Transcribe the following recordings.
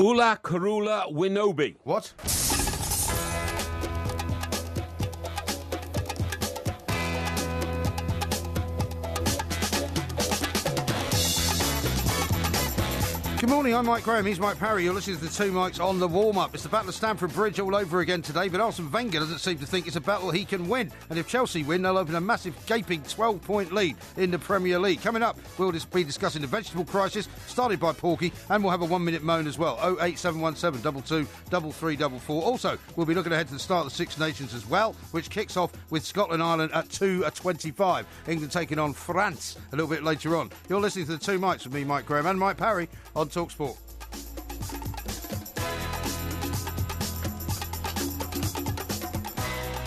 Ula Karula Winobi. What? Good morning, I'm Mike Graham, he's Mike Parry. You're listening to the two Mikes on the warm-up. It's the Battle of Stamford Bridge all over again today, but Arsene Wenger doesn't seem to think it's a battle he can win. And if Chelsea win, they'll open a massive, gaping 12-point lead in the Premier League. Coming up, we'll be discussing the vegetable crisis, started by Porky, and we'll have a one-minute moan as well. 08717 22 3344. Also, we'll be looking ahead to the start of the Six Nations as well, which kicks off with Scotland-Ireland at 2:25. England taking on France a little bit later on. You're listening to the two Mikes with me, Mike Graham, and Mike Parry on TalkSport.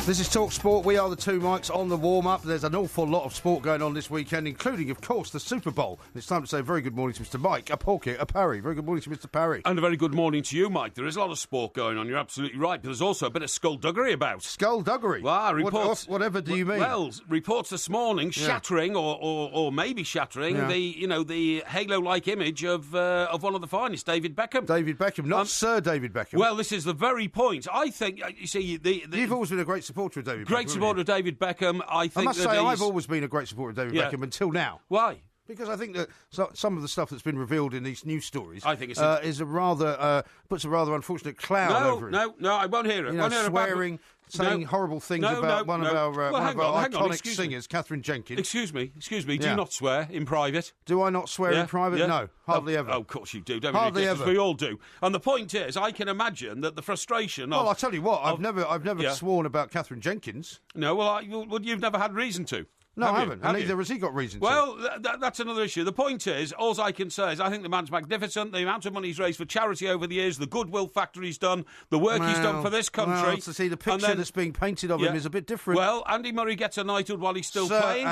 This is TalkSport. We are the two Mikes on the warm-up. There's an awful lot of sport going on this weekend, including, of course, the Super Bowl. And it's time to say a very good morning to Mr. Mike, a Porky, a Parry. Very good morning to Mr. Parry. And a very good morning to you, Mike. There is a lot of sport going on. You're absolutely right. But there's also a bit of skullduggery about. Skullduggery? Well, reports. Whatever do you mean? Well, reports this morning shattering, or maybe shattering, the halo-like image of one of the finest, David Beckham. David Beckham, not Sir David Beckham. Well, this is the very point. I think, you see... You've always been a great supporter of David Beckham. Great supporter of David Beckham. I must say, I've always been a great supporter of David Beckham until now. Why? Because I think that some of the stuff that's been revealed in these news stories I think it's puts a rather unfortunate cloud over it. No, I won't hear it. Swearing, saying horrible things about one of our iconic singers, Catherine Jenkins. Excuse me. Do you not swear in private? Do I not swear in private? Yeah. No, hardly ever. Oh, of course you do. Don't hardly ever. We all do. And the point is, I can imagine that the frustration. Well, I'll tell you what. I've never sworn about Catherine Jenkins. No, well, you've never had reason to. No, I haven't. And neither has he got reason to. Well, that's another issue. The point is, all I can say is I think the man's magnificent. The amount of money he's raised for charity over the years, the goodwill factor he's done, the work he's done for this country. Well, to see the picture that's being painted of him is a bit different. Well, Andy Murray gets a knighthood while he's still playing.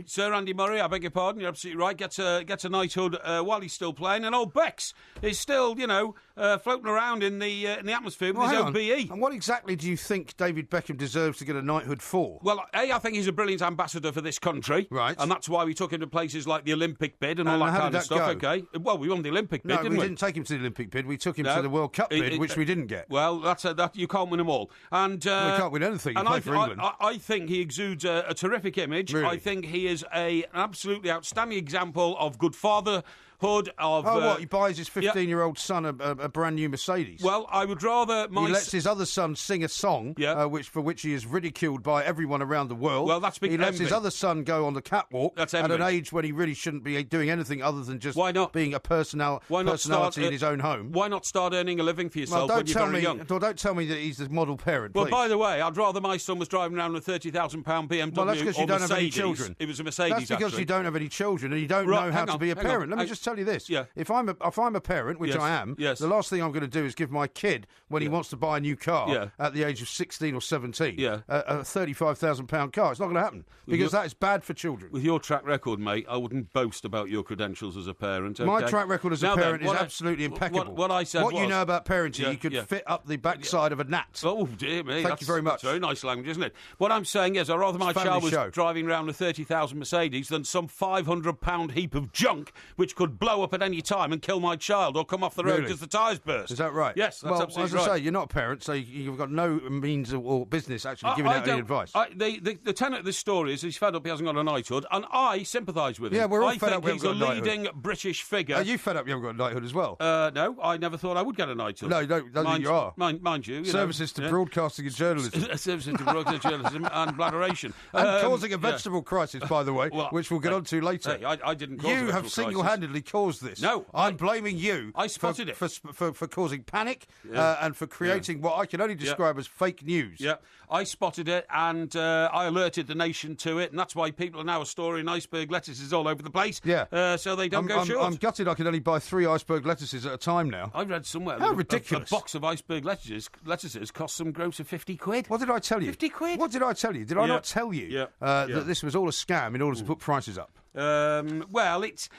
Sir Andy Murray, I beg your pardon, you're absolutely right, gets a knighthood while he's still playing. And old Bex is still, floating around in the atmosphere with his own BE. And what exactly do you think David Beckham deserves to get a knighthood for? Well, I think he's a brilliant ambassador for this country. Right. And that's why we took him to places like the Olympic bid and all that kind of stuff, okay? Well, we won the Olympic bid, didn't we? No, we didn't take him to the Olympic bid. We took him to the World Cup bid, which we didn't get. Well, that you can't win them all. And we can't win anything. You play for England. I think he exudes a terrific image. Really? I think he is an absolutely outstanding example of good fatherhood. He buys his 15-year-old son a brand new Mercedes? Well, I would rather... He lets his other son sing a song, for which he is ridiculed by everyone around the world. Well, that's He lets his other son go on the catwalk at an age when he really shouldn't be doing anything other than just being a personality in his own home. Why not start earning a living for yourself when you're very young? Well, don't tell me that he's the model parent, Well, please. by the way, I'd rather my son was driving around a £30,000 BMW Well, that's because you don't have any children. It was a Mercedes, That's because you don't have any children and you don't know how to be a parent. Let me just tell you this. Yeah. If I'm a parent, which I am, the last thing I'm going to do is give my kid, when he wants to buy a new car at the age of 16 or 17, a £35,000 car. It's not going to happen because that is bad for children. With your track record, mate, I wouldn't boast about your credentials as a parent. Okay? My track record as a parent is absolutely impeccable. What I said What you know about parenting, you could fit up the backside of a gnat. Oh, dear me. Thank you very much. That's very nice language, isn't it? What I'm saying is I'd rather my child was driving around a 30,000 Mercedes than some £500 heap of junk which could blow up at any time and kill my child or come off the road because the tyres burst. Is that right? Yes, that's absolutely right. As I say, you're not a parent, so you've got no means or business actually giving out any advice. The tenor of this story is he's fed up he hasn't got a knighthood, and I sympathise with him. Yeah, we're all fed up we haven't got a knighthood. I think he's a leading British figure. Are you fed up you haven't got a knighthood as well? No, I never thought I would get a knighthood. No, don't think you are. Mind you. Services to broadcasting and journalism. Services to broadcasting and journalism and bladderation. And causing a vegetable crisis, by the way, which we'll get on to later. Hey, I didn't cause You have single-handedly caused this. No. I'm blaming you. I spotted it. For causing panic and for creating what I can only describe as fake news. Yeah, I spotted it and I alerted the nation to it, and that's why people are now storing iceberg lettuces all over the place. Yeah. So they don't go short. I'm gutted I can only buy 3 iceberg lettuces at a time now. I read somewhere How that ridiculous. A box of iceberg lettuces cost some gross of 50 quid. What did I tell you? 50 quid? What did I tell you? Did I not tell you that this was all a scam in order to put prices up? Well, it's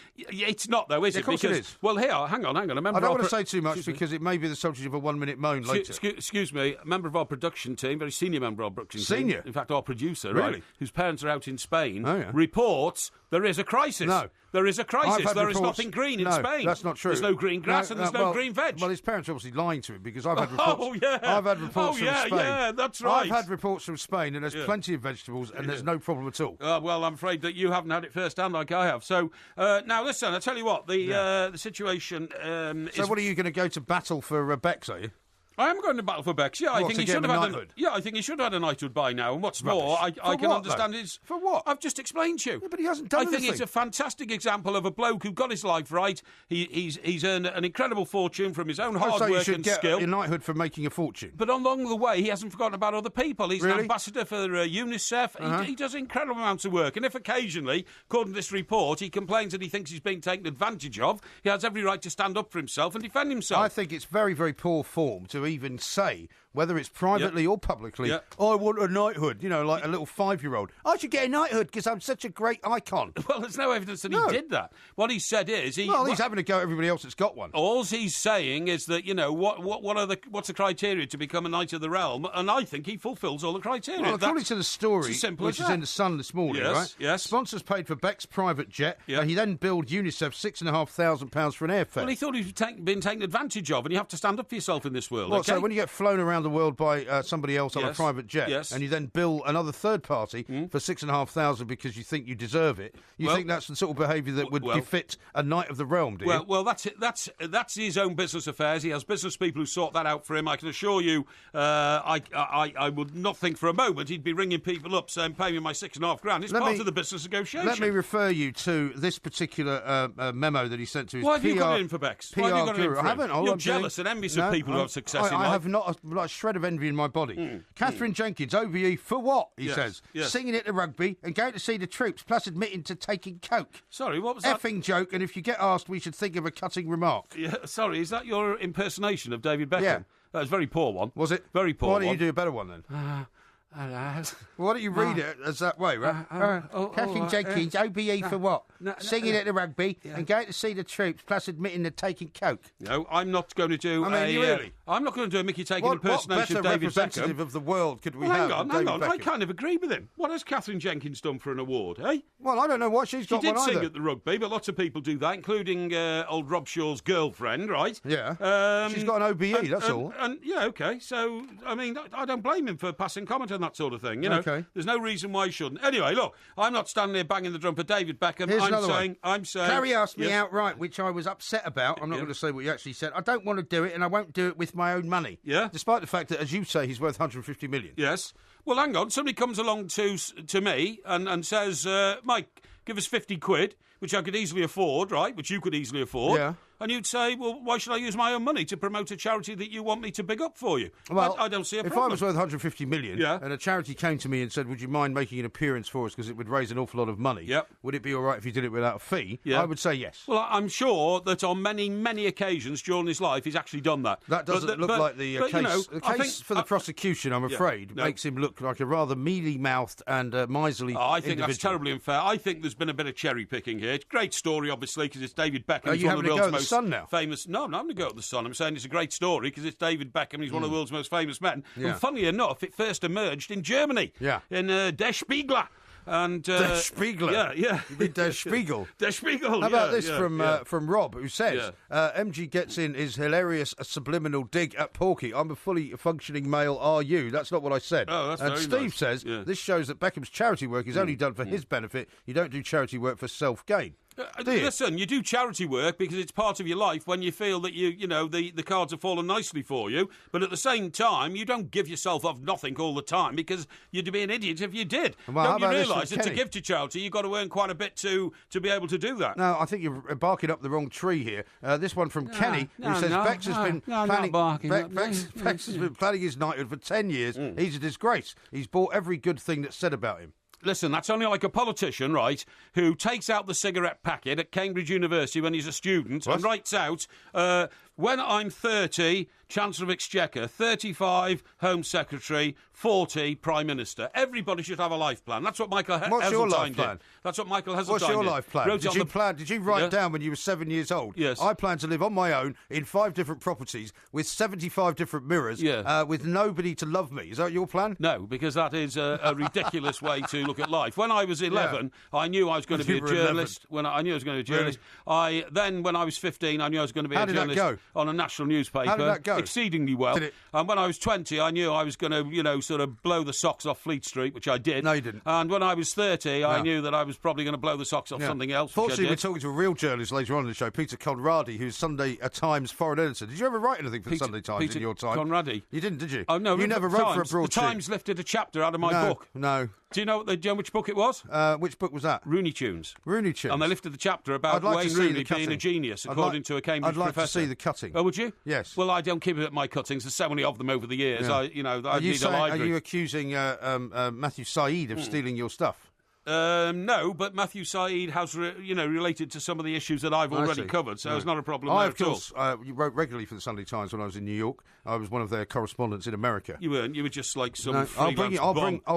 not though, is it? Of course it is. Well, here, hang on. I don't want to say too much because it may be the subject of a 1-minute moan later. Excuse me, a member of our production team, very senior member of our production team. Senior? In fact, our producer, really? Right, whose parents are out in Spain, Oh, yeah. reports there is a crisis. No. There is a crisis. There is nothing green in Spain. That's not true. There's no green grass and there's no green veg. Well, his parents are obviously lying to him because I've had reports. I've had reports from Spain. Yeah, that's right. I've had reports from Spain, and there's plenty of vegetables, and there's no problem at all. Well, I'm afraid that you haven't had it firsthand like I have. So now, listen, I tell you what, the situation is. So, what are you going to go to battle for Bex? Are you? I am going to battle for Bex. Yeah, I think he should have had. I think he should have had a knighthood by now. And what's more, I can understand is for what I've just explained to you. Yeah, but he hasn't done anything. I think it's a fantastic example of a bloke who got his life right. He's earned an incredible fortune from his own hard work and skill. A knighthood for making a fortune. But along the way, he hasn't forgotten about other people. He's an ambassador for UNICEF. He does incredible amounts of work. And if occasionally, according to this report, he complains that he thinks he's being taken advantage of, he has every right to stand up for himself and defend himself. I think it's very, very poor form to even say, whether it's privately or publicly, I want a knighthood, like a little 5-year-old. I should get a knighthood because I'm such a great icon. Well, there's no evidence that he did that. What he said is... he's having a go at everybody else that's got one. All he's saying is that, what's the criteria to become a Knight of the Realm? And I think he fulfils all the criteria. Well, according to the story, which is in the Sun this morning, right? Yes. Sponsors paid for Beck's private jet, and he then billed UNICEF £6,500 for an airfare. Well, he thought he was being taken advantage of, and you have to stand up for yourself in this world. Well, so when you get flown around the world by somebody else on a private jet, and you then bill another third party for £6,500 because you think you deserve it, you think that's the sort of behaviour that would befit a Knight of the Realm, do you? Well, that's it. That's his own business affairs. He has business people who sort that out for him. I can assure you, I would not think for a moment he'd be ringing people up saying, "Pay me my £6,500." It's part of the business negotiation. Let me refer you to this particular memo that he sent to his Why have you got it in for Bex? Why have you got it in for him? I haven't. You're jealous and envious of people who have success in life. I have not a shred of envy in my body. Catherine Jenkins, OBE for what? He says. Yes. Singing at the rugby and going to see the troops, plus admitting to taking coke. Sorry, what was that? Effing joke, and if you get asked, we should think of a cutting remark. Yeah, sorry, is that your impersonation of David Beckham? Yeah. That was a very poor one. Was it? Very poor one. Why don't you do a better one then? Why don't you read it as that way, right? Catherine Jenkins, OBE for what? Singing at the rugby and going to see the troops, plus admitting to taking coke. No, I'm not going to do I'm not going to do a Mickey taking impersonation of David Beckham. What better representative of the world could we have? Hang on. I kind of agree with him. What has Catherine Jenkins done for an award, eh? Well, I don't know what she's got one either. She did sing at the rugby, but lots of people do that, including old Rob Shaw's girlfriend, right? Yeah. She's got an OBE, that's all. And okay. So, I mean, I don't blame him for passing comment on that sort of thing, Okay. There's no reason why he shouldn't. Anyway, look, I'm not standing there banging the drum for David Beckham. I'm saying... Carrie asked me outright, which I was upset about. I'm not going to say what you actually said. I don't want to do it, and I won't do it with my own money. Yeah. Despite the fact that, as you say, he's worth 150 million. Yes. Well, hang on. Somebody comes along to me and says, Mike, give us 50 quid, which I could easily afford, right? Which you could easily afford. Yeah. And you'd say, well, why should I use my own money to promote a charity that you want me to big up for you? Well, I don't see a problem. If I was worth 150 million and a charity came to me and said, would you mind making an appearance for us because it would raise an awful lot of money, would it be all right if you did it without a fee? I would say yes. Well, I'm sure that on many, many occasions during his life, he's actually done that. That doesn't look like the case. The case for the prosecution, I'm afraid, makes him look like a rather mealy-mouthed and miserly I think that's terribly unfair. I think there's been a bit of cherry-picking here. It's a great story, obviously, because it's David Beckham. Are you having to go at the Sun now? Famous. No, I'm not going to go at the Sun. I'm saying it's a great story because it's David Beckham. He's one of the world's most famous men. Yeah. And funnily enough, it first emerged in Germany. Yeah. In Der Spiegel. And Der Spiegel. Yeah. You mean Der Spiegel? Der Spiegel. How about this from Rob, who says MG gets in his hilarious subliminal dig at Porky. I'm a fully functioning male. Are you? That's not what I said. Oh, that's and very Steve nice. says this shows that Beckham's charity work is only done for his benefit. You don't do charity work for self-gain. Listen, you do charity work because it's part of your life when you feel that the cards have fallen nicely for you. But at the same time, you don't give yourself off nothing all the time because you'd be an idiot if you did. Well, don't you realise that to give to charity, you've got to earn quite a bit to be able to do that? No, I think you're barking up the wrong tree here. This one from Kenny, who says Bex has been planning his knighthood for 10 years. He's a disgrace. He's bought every good thing that's said about him. Listen, that's only like a politician, right, who takes out the cigarette packet at Cambridge University when he's a student and writes out When I'm 30, Chancellor of Exchequer, 35, Home Secretary, 40, Prime Minister. Everybody should have a life plan. That's what Michael Heseltine did. What's your life plan? That's what Michael Heseltine did. What's your life plan? Did you write down when you were 7 years old? Yes. I plan to live on my own in 5 different properties with 75 different mirrors with nobody to love me. Is that your plan? No, because that is a ridiculous way to look at life. When I was 11, I knew I was going to be a journalist. When I knew I was going to be a journalist. Really? Then when I was 15, I knew I was going to be a journalist on a national newspaper. How did that go? Exceedingly well. Did it? And when I was 20, I knew I was going to, sort of blow the socks off Fleet Street, which I did. No, you didn't. And when I was 30, I knew that I was probably going to blow the socks off something else. Fortunately, we're talking to a real journalist later on in the show, Peter Conradi, who's Sunday Times foreign editor. Did you ever write anything for the Sunday Times in your time? Conradi. You didn't, did you? Oh, no. You never wrote for a broadsheet. The Times lifted a chapter out of my book. No. Do you know which book it was? Which book was that? Rooney Tunes. Rooney Tunes. And they lifted the chapter about Wayne Rooney being a genius, according to a Cambridge professor. I'd like to see the cutting. Oh, would you? Yes. Well, I don't keep it at my cuttings. There's so many of them over the years. Yeah. I need a library. Are you accusing Matthew Said of stealing your stuff? No, but Matthew Said has, related to some of the issues that I've already covered, so it's not a problem I, there of course, you wrote regularly for the Sunday Times when I was in New York. I was one of their correspondents in America. You weren't. You were just like some I'll freelance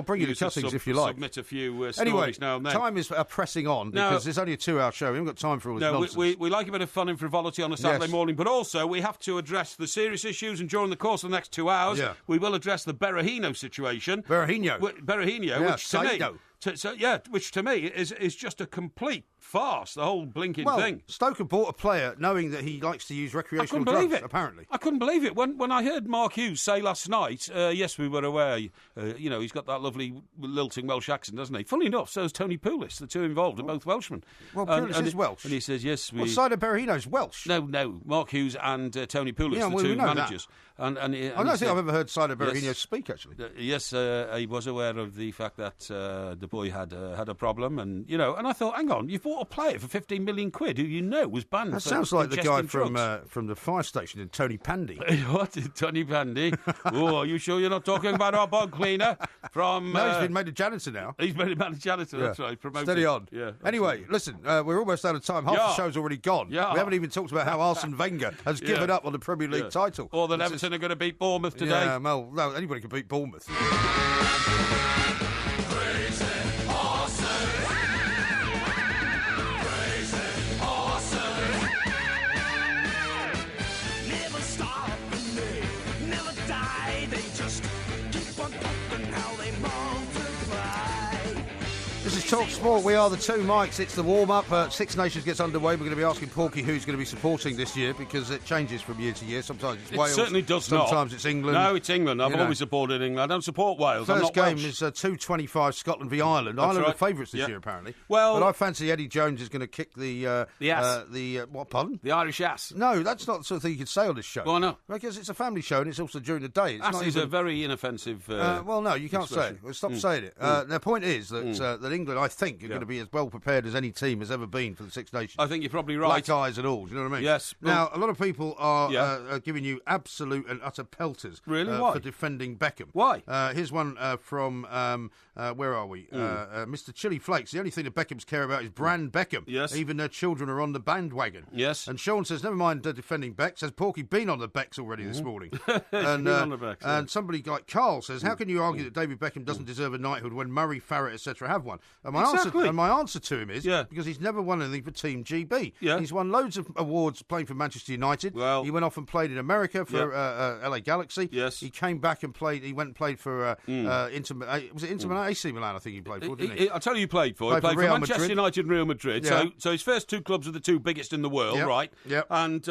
bring you the cuttings if you like. Submit a few stories anyway, now and then. Time is pressing on because it's only a 2-hour show. We haven't got time for all this nonsense. We like a bit of fun and frivolity on a Saturday morning, but also we have to address the serious issues, and during the course of the next 2 hours, we will address the Berahino situation. Berahino, which to me is just a complete farce, the whole blinking thing. Stoker bought a player knowing that he likes to use recreational drugs, apparently. I couldn't believe it. When I heard Mark Hughes say last night, yes, we were aware, he's got that lovely lilting Welsh accent, doesn't he? Funnily enough, so is Tony Poulis. The two involved are both Welshmen. Well, Poulis is Welsh. And he says, yes, we... Well, Cider Berahino's Welsh. No, Mark Hughes and Tony Poulis, the two managers. I don't think I've ever heard Cider Berahino speak, actually. Yes, he was aware of the fact that the boy had a problem, and I thought, hang on, you've bought a player for 15 million quid who was banned. That sounds like the guy from the fire station in Tony Pandy. What, Tony Pandy? Oh, are you sure you're not talking about our bog cleaner from? No, he's been made a janitor now. He's made a janitor. That's right. Promoted. Steady on. Yeah. Anyway, listen, we're almost out of time. Half the show's already gone. Yeah. We haven't even talked about how Arsene Wenger has given up on the Premier League title. Or that Everton are going to beat Bournemouth today. Yeah, well, no, anybody can beat Bournemouth. This is Talk Sport. We are the two mics. It's the warm-up. Six Nations gets underway. We're going to be asking Porky who's going to be supporting this year because it changes from year to year. Sometimes it's Wales. It certainly does Sometimes it's England. No, it's England. I've always supported England. I don't support Wales. First game Welsh. is 2:25 Scotland v Ireland. Ireland are favourites this year, apparently. Well, but I fancy Eddie Jones is going to kick the ass. What? Pardon? The Irish ass. No, that's not the sort of thing you could say on this show. Why not? Because it's a family show and it's also during the day. Ass is a very inoffensive. Well, no, you can't expression. say it. Well, stop saying it. The point is that that England, I think, are going to be as well prepared as any team has ever been for the Six Nations. I think you're probably right. Black eyes and all. Do you know what I mean? Yes. Now, a lot of people are giving you absolute and utter pelters. Really? Why? For defending Beckham. Why? Here's one from where are we? Mr. Chili Flakes. The only thing the Beckhams care about is brand Beckham. Yes. Even their children are on the bandwagon. Yes. And Sean says, never mind defending Beck. Says Porky been on the Becks already this morning. And on the Becks, and somebody like Carl says, how can you argue that David Beckham doesn't deserve a knighthood when Murray, Farrett, etc. have one? And my answer to him is because he's never won anything for Team GB. Yeah. He's won loads of awards playing for Manchester United. Well, he went off and played in America for LA Galaxy. Yes. He came back and played. He went and played for Inter. Was it Inter Milan? AC Milan, I think he played for. Didn't he? I'll tell you, he played for. He played for Manchester United and Real Madrid. Yeah. So his first two clubs are the two biggest in the world, right? Yeah. And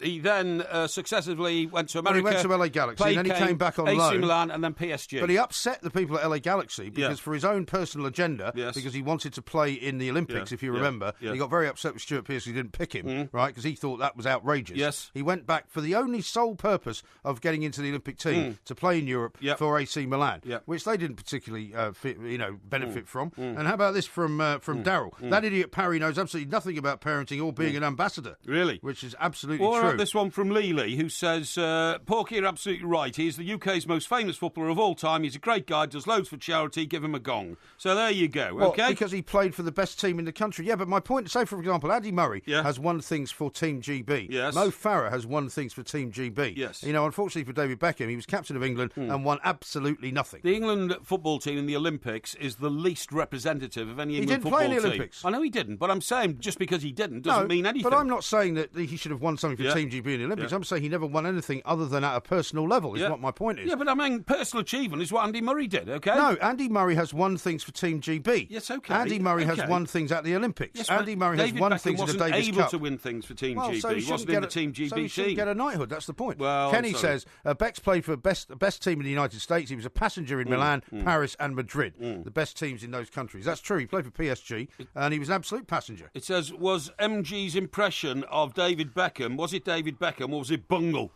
he then successively went to America. Well, he went to LA Galaxy, and then he came back on AC loan. Milan and then PSG. But he upset the people at LA Galaxy because for his own personal agenda, because he wanted to play in the Olympics, if you remember. Yeah. He got very upset with Stuart Pearce. He didn't pick him, right? Because he thought that was outrageous. Yes. He went back for the only sole purpose of getting into the Olympic team to play in Europe for AC Milan, which they didn't particularly, benefit from. And how about this from Darryl? That idiot Parry knows absolutely nothing about parenting or being an ambassador. Really? Which is absolutely true. Or this one from Lely, who says, Porky, you're absolutely right. He's the UK's most famous footballer of all time. He's a great guy, does loads for charity. Give him a gong. So there you go. Okay? Because he played for the best team in the country. Yeah, but my point, say for example, Andy Murray has won things for Team GB. Yes. Mo Farah has won things for Team GB. Yes. Unfortunately for David Beckham, he was captain of England and won absolutely nothing. The England football team in the Olympics is the least representative of any England football team. He didn't play in the Olympics. I know he didn't, but I'm saying just because he didn't doesn't mean anything. But I'm not saying that he should have won something for Team GB in the Olympics. I'm saying he never won anything other than at a personal level, is what my point is. Yeah, but I mean, personal achievement is what Andy Murray did, okay? No, Andy Murray has won things for Team GB. Yes, okay. Andy Murray has won things at the Olympics. Yes, Andy Murray has won things in the Davis Cup. David Beckham wasn't able to win things for Team GB. So he wasn't in the Team GB so he shouldn't get a knighthood, that's the point. Well, Kenny says, Beck's played for best team in the United States. He was a passenger in Milan, Paris and Madrid. The best teams in those countries. That's true. He played for PSG and he was an absolute passenger. It says, was MG's impression of David Beckham, was it David Beckham or was it Bungle?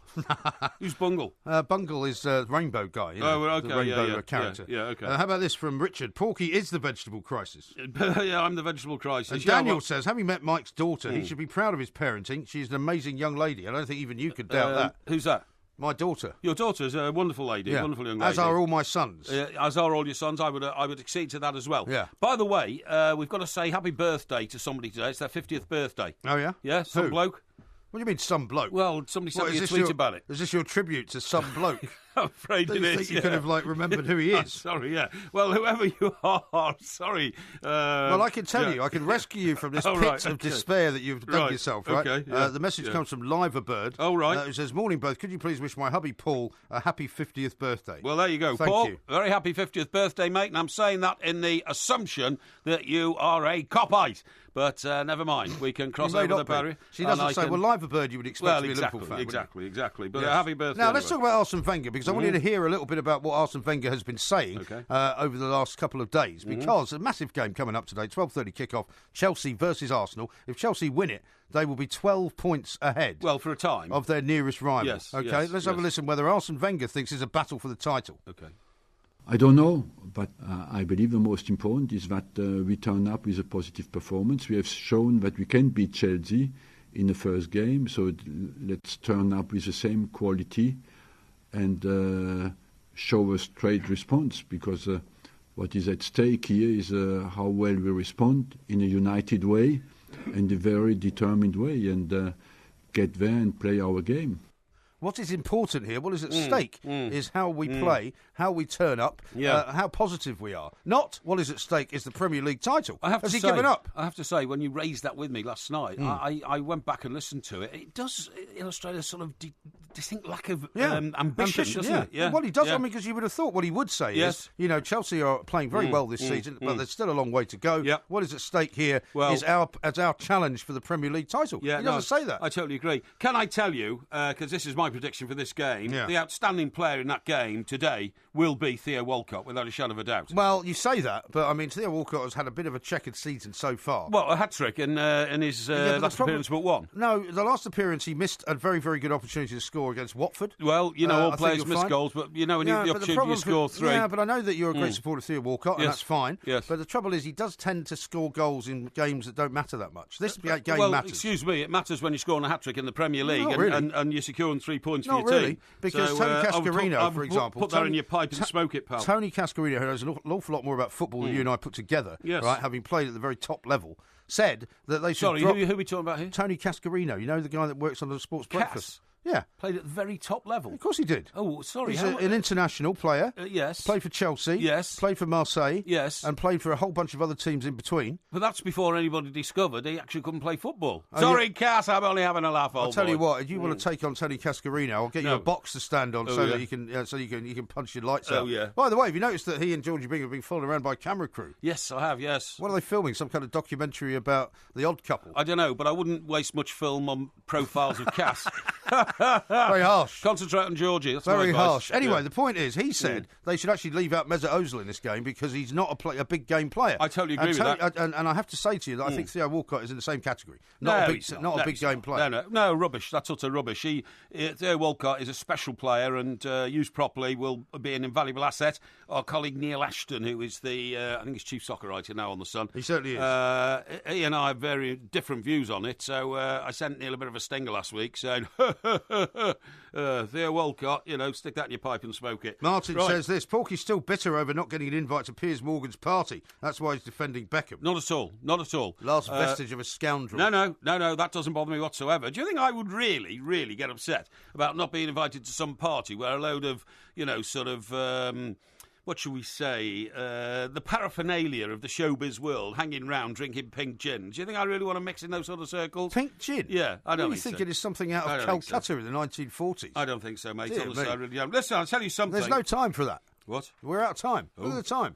Who's Bungle? Bungle is the rainbow guy. Okay. The rainbow character. Yeah, okay. How about this from Richard? Porky is the vegetable crisis. Yeah, I'm the vegetable crisis. And Daniel says, having met Mike's daughter, he should be proud of his parenting. She's an amazing young lady. I don't think even you could doubt that. Who's that? My daughter. Your daughter's a wonderful lady, wonderful young lady. As are all my sons. As are all your sons. I would accede to that as well. Yeah. By the way, we've got to say happy birthday to somebody today. It's their 50th birthday. Oh, yeah? Yeah, some bloke. What do you mean, some bloke? Well, somebody sent me a tweet about it. Is this your tribute to some bloke? I'm afraid it is. Think you could have remembered who he is? Sorry, yeah. Well, whoever you are, sorry. Well, I can tell you, I can rescue you from this pit of despair that you've dug yourself. Right? Okay, yeah, the message comes from Liverbird. Oh, right. Who says, "Morning, both. Could you please wish my hubby Paul a happy 50th birthday?" Well, there you go, Thank Paul. you. Very happy 50th birthday, mate. And I'm saying that in the assumption that you are a cop-eyed. But never mind, we can cross over the barrier. She doesn't say, well, Liverbird you would expect to be a Liverpool fan. Exactly. But happy birthday. Now, let's talk about Arsene Wenger, because I want you to hear a little bit about what Arsene Wenger has been saying over the last couple of days, because a massive game coming up today, 12:30 kickoff, Chelsea versus Arsenal. If Chelsea win it, they will be 12 points ahead. Well, for a time. Of their nearest rival. Yes. Okay, let's have a listen whether Arsene Wenger thinks it's a battle for the title. Okay. I don't know, but I believe the most important is that we turn up with a positive performance. We have shown that we can beat Chelsea in the first game, so let's turn up with the same quality and show a straight response, because what is at stake here is how well we respond in a united way and a very determined way, and get there and play our game. What is important here, what is at stake, is how we play, how we turn up, how positive we are. Not what is at stake is the Premier League title. Has he given up? I have to say, when you raised that with me last night, I went back and listened to it. It does illustrate a sort of distinct lack of ambition, doesn't it? Yeah. Well, he does. I mean, because you would have thought what he would say is, Chelsea are playing very well this season, but there's still a long way to go. Yep. What is at stake here is our challenge for the Premier League title. Yeah, he doesn't say that. I totally agree. Can I tell you, because this is my prediction for this game, the outstanding player in that game today will be Theo Walcott, without a shadow of a doubt. Well, you say that, but I mean, Theo Walcott has had a bit of a checkered season so far. Well, a hat-trick in his last appearance but one. No, the last appearance he missed a very, very good opportunity to score against Watford. Well, all players miss goals, but when you the opportunity to score three. Yeah, but I know that you're a great supporter of Theo Walcott, and that's fine. Yes. But the trouble is he does tend to score goals in games that don't matter that much. This game matters. Excuse me, it matters when you're scoring a hat-trick in the Premier League and you're securing 3 points for your team. Because Tony Cascarino, for example... Put that in your pipe and smoke it, pal. Tony Cascarino, who knows an awful lot more about football than you and I put together, right, having played at the very top level, said that they should who are we talking about here? Tony Cascarino, the guy that works on the Sports Breakfast. Yeah. Played at the very top level. Of course he did. Oh, sorry. He's an international player. Yes. Played for Chelsea. Yes. Played for Marseille. Yes. And played for a whole bunch of other teams in between. But that's before anybody discovered he actually couldn't play football. Sorry, Cass, I'm only having a laugh, I'll tell you what, if you want to take on Tony Cascarino, I'll get you a box to stand on that you can punch your lights out. Yeah. By the way, have you noticed that he and Georgie Bingham have been followed around by a camera crew? Yes, I have, yes. What are they filming? Some kind of documentary about the odd couple? I don't know, but I wouldn't waste much film on profiles of Cass. Very harsh. Concentrate on Georgie. That's very harsh. Anyway, the point is, he said they should actually leave out Mesut Ozil in this game because he's not a big game player. I totally agree with that. And I have to say to you that I think Theo Walcott is in the same category. Not a big game player. No, rubbish. That's utter rubbish. Theo Walcott is a special player and used properly will be an invaluable asset. Our colleague Neil Ashton, who is I think he's chief soccer writer now on The Sun. He certainly is. He and I have very different views on it, so I sent Neil a bit of a stinger last week saying, Theo Walcott, stick that in your pipe and smoke it. Martin says this, Porky's still bitter over not getting an invite to Piers Morgan's party. That's why he's defending Beckham. Not at all. Last vestige of a scoundrel. No, that doesn't bother me whatsoever. Do you think I would really, really get upset about not being invited to some party where a load of, what shall we say, the paraphernalia of the showbiz world hanging round drinking pink gin? Do you think I really want to mix in those sort of circles? Pink gin? Yeah, I don't think it is something out of Calcutta in the 1940s. I don't think so, mate. Honestly, I really don't. Listen, I'll tell you something. There's no time for that. What? We're out of time. Oh. Look at the time.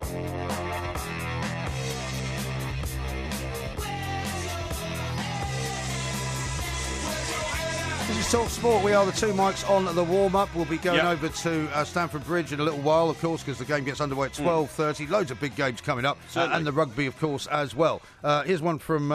This is Talk Sport. We are the two mics on the warm-up. We'll be going over to Stamford Bridge in a little while, of course, because the game gets underway at 12:30. Loads of big games coming up, and the rugby, of course, as well. Here's one from,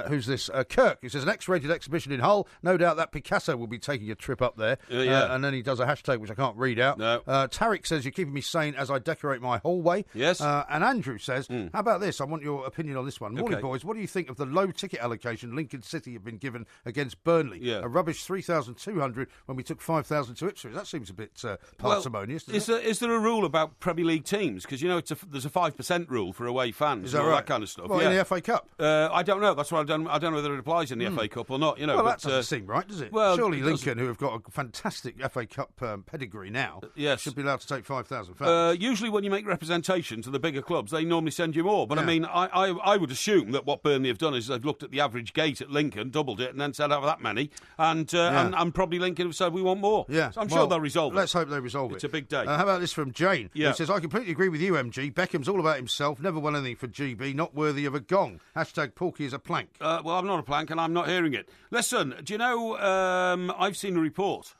who's this? Kirk. He says, an X-rated exhibition in Hull. No doubt that Picasso will be taking a trip up there. And then he does a hashtag, which I can't read out. No. Tarek says, you're keeping me sane as I decorate my hallway. Yes. And Andrew says, how about this? I want your opinion on this one. Morning, boys. What do you think of the low ticket allocation Lincoln City have been given against Burnley? A rubbish 3,200 when we took 5,000 to Ipswich. That seems a bit parsimonious. Is there a rule about Premier League teams? Because there's a 5% rule for away fans. Is that and all right? that kind of stuff. Well, in the FA Cup. I don't know. That's what I don't know whether it applies in the FA Cup or not. Well, that doesn't seem right, does it? Well, surely Lincoln, who have got a fantastic FA Cup pedigree now, should be allowed to take 5,000 fans. Usually, when you make representation to the bigger clubs, they normally send you more. But I mean, I would assume that what Burnley have done is they've looked at the average gate at Lincoln, doubled it, and then said have that many, and probably Lincoln have said we want more. Yeah, so I'm sure they'll resolve it. Let's hope they resolve it. It's a big day. How about this from Jane? Yeah. Who says, I completely agree with you, MG. Beckham's all about himself, never won anything for GB, not worthy of a gong. Hashtag Porky is a plank. Well, I'm not a plank and I'm not hearing it. Listen, do you know, I've seen a report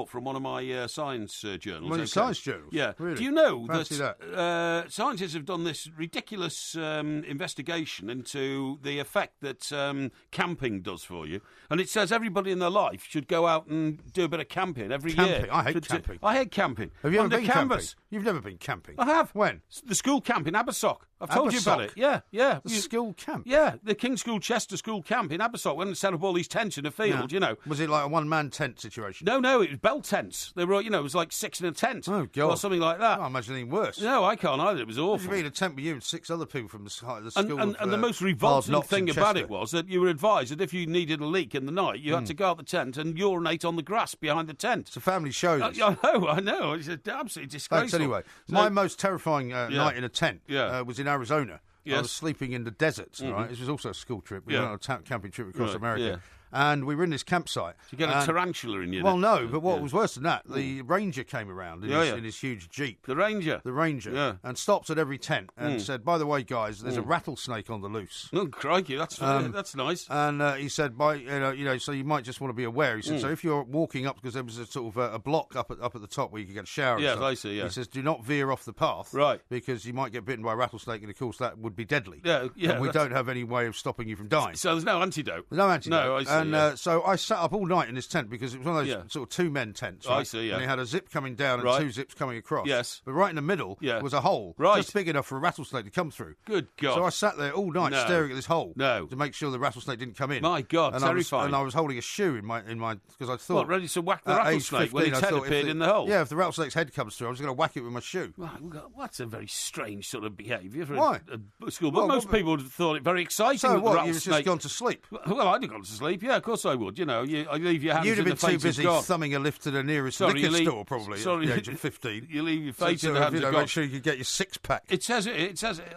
from one of my science journals. One of your science journals? Yeah. Really? Do you know that scientists have done this ridiculous investigation into the effect that camping does for you? And it says everybody in their life should go out and do a bit of camping every year. I hate camping. I hate camping. Have you ever been canvas. Camping? You've never been camping? I have. When? The school camp in Abersock. I've told you about it. Yeah. The school camp? Yeah, the King's School Chester School Camp in Abersock. When they set up all these tents in a field, Was it like a one-man tent situation? No, it was bell tents. They were, it was like 6 in a tent. Oh, God. Or something like that. I imagine anything worse. No, I can't either. It was awful. What do you mean, a tent with you and 6 other people from the school? And the most revolting thing about it was that you were advised that if you needed a leak in the night, you had to go out the tent and urinate on the grass behind the tent. It's a family show. I know. It's absolutely disgraceful. Thanks anyway. My most terrifying night in a tent was in Arizona. Yes. I was sleeping in the desert, right? This was also a school trip. We went on a camping trip across America. Yeah. And we were in this campsite. You get a tarantula in you. Well, no, but what was worse than that, the ranger came around in his huge Jeep. The ranger? The ranger. And stopped at every tent and said, by the way, guys, there's a rattlesnake on the loose. Oh, crikey, that's nice. And he said, so you might just want to be aware. He said, so if you're walking up, because there was a sort of a block up at the top where you could get a shower and stuff. I see, yeah. He says, do not veer off the path. Right. Because you might get bitten by a rattlesnake, and of course that would be deadly. Yeah. And we don't have any way of stopping you from dying. So there's no antidote? There's no antidote. No, I see. And so I sat up all night in this tent because it was one of those sort of 2-men tents. Right? I see, yeah. And it had a zip coming down and 2 zips coming across. Yes. But right in the middle was a hole. Right. Just big enough for a rattlesnake to come through. Good God. So I sat there all night staring at this hole to make sure the rattlesnake didn't come in. My God, and terrifying. I was holding a shoe in my because I thought... What, ready to whack the rattlesnake 15, when its head appeared in the hole? Yeah, if the rattlesnake's head comes through, I was going to whack it with my shoe. Well, that's a very strange sort of behaviour for a school. Well, But most people would have thought it very exciting. So that what, the you've just gone to sleep? Well, I'd have gone to sleep, yeah, of course I would. I leave your hands You'd have been too busy God. thumbing a lift to the nearest liquor store, probably, at the age of 15. You leave your fate in the hands of God. Make sure you can get your 6-pack. It says,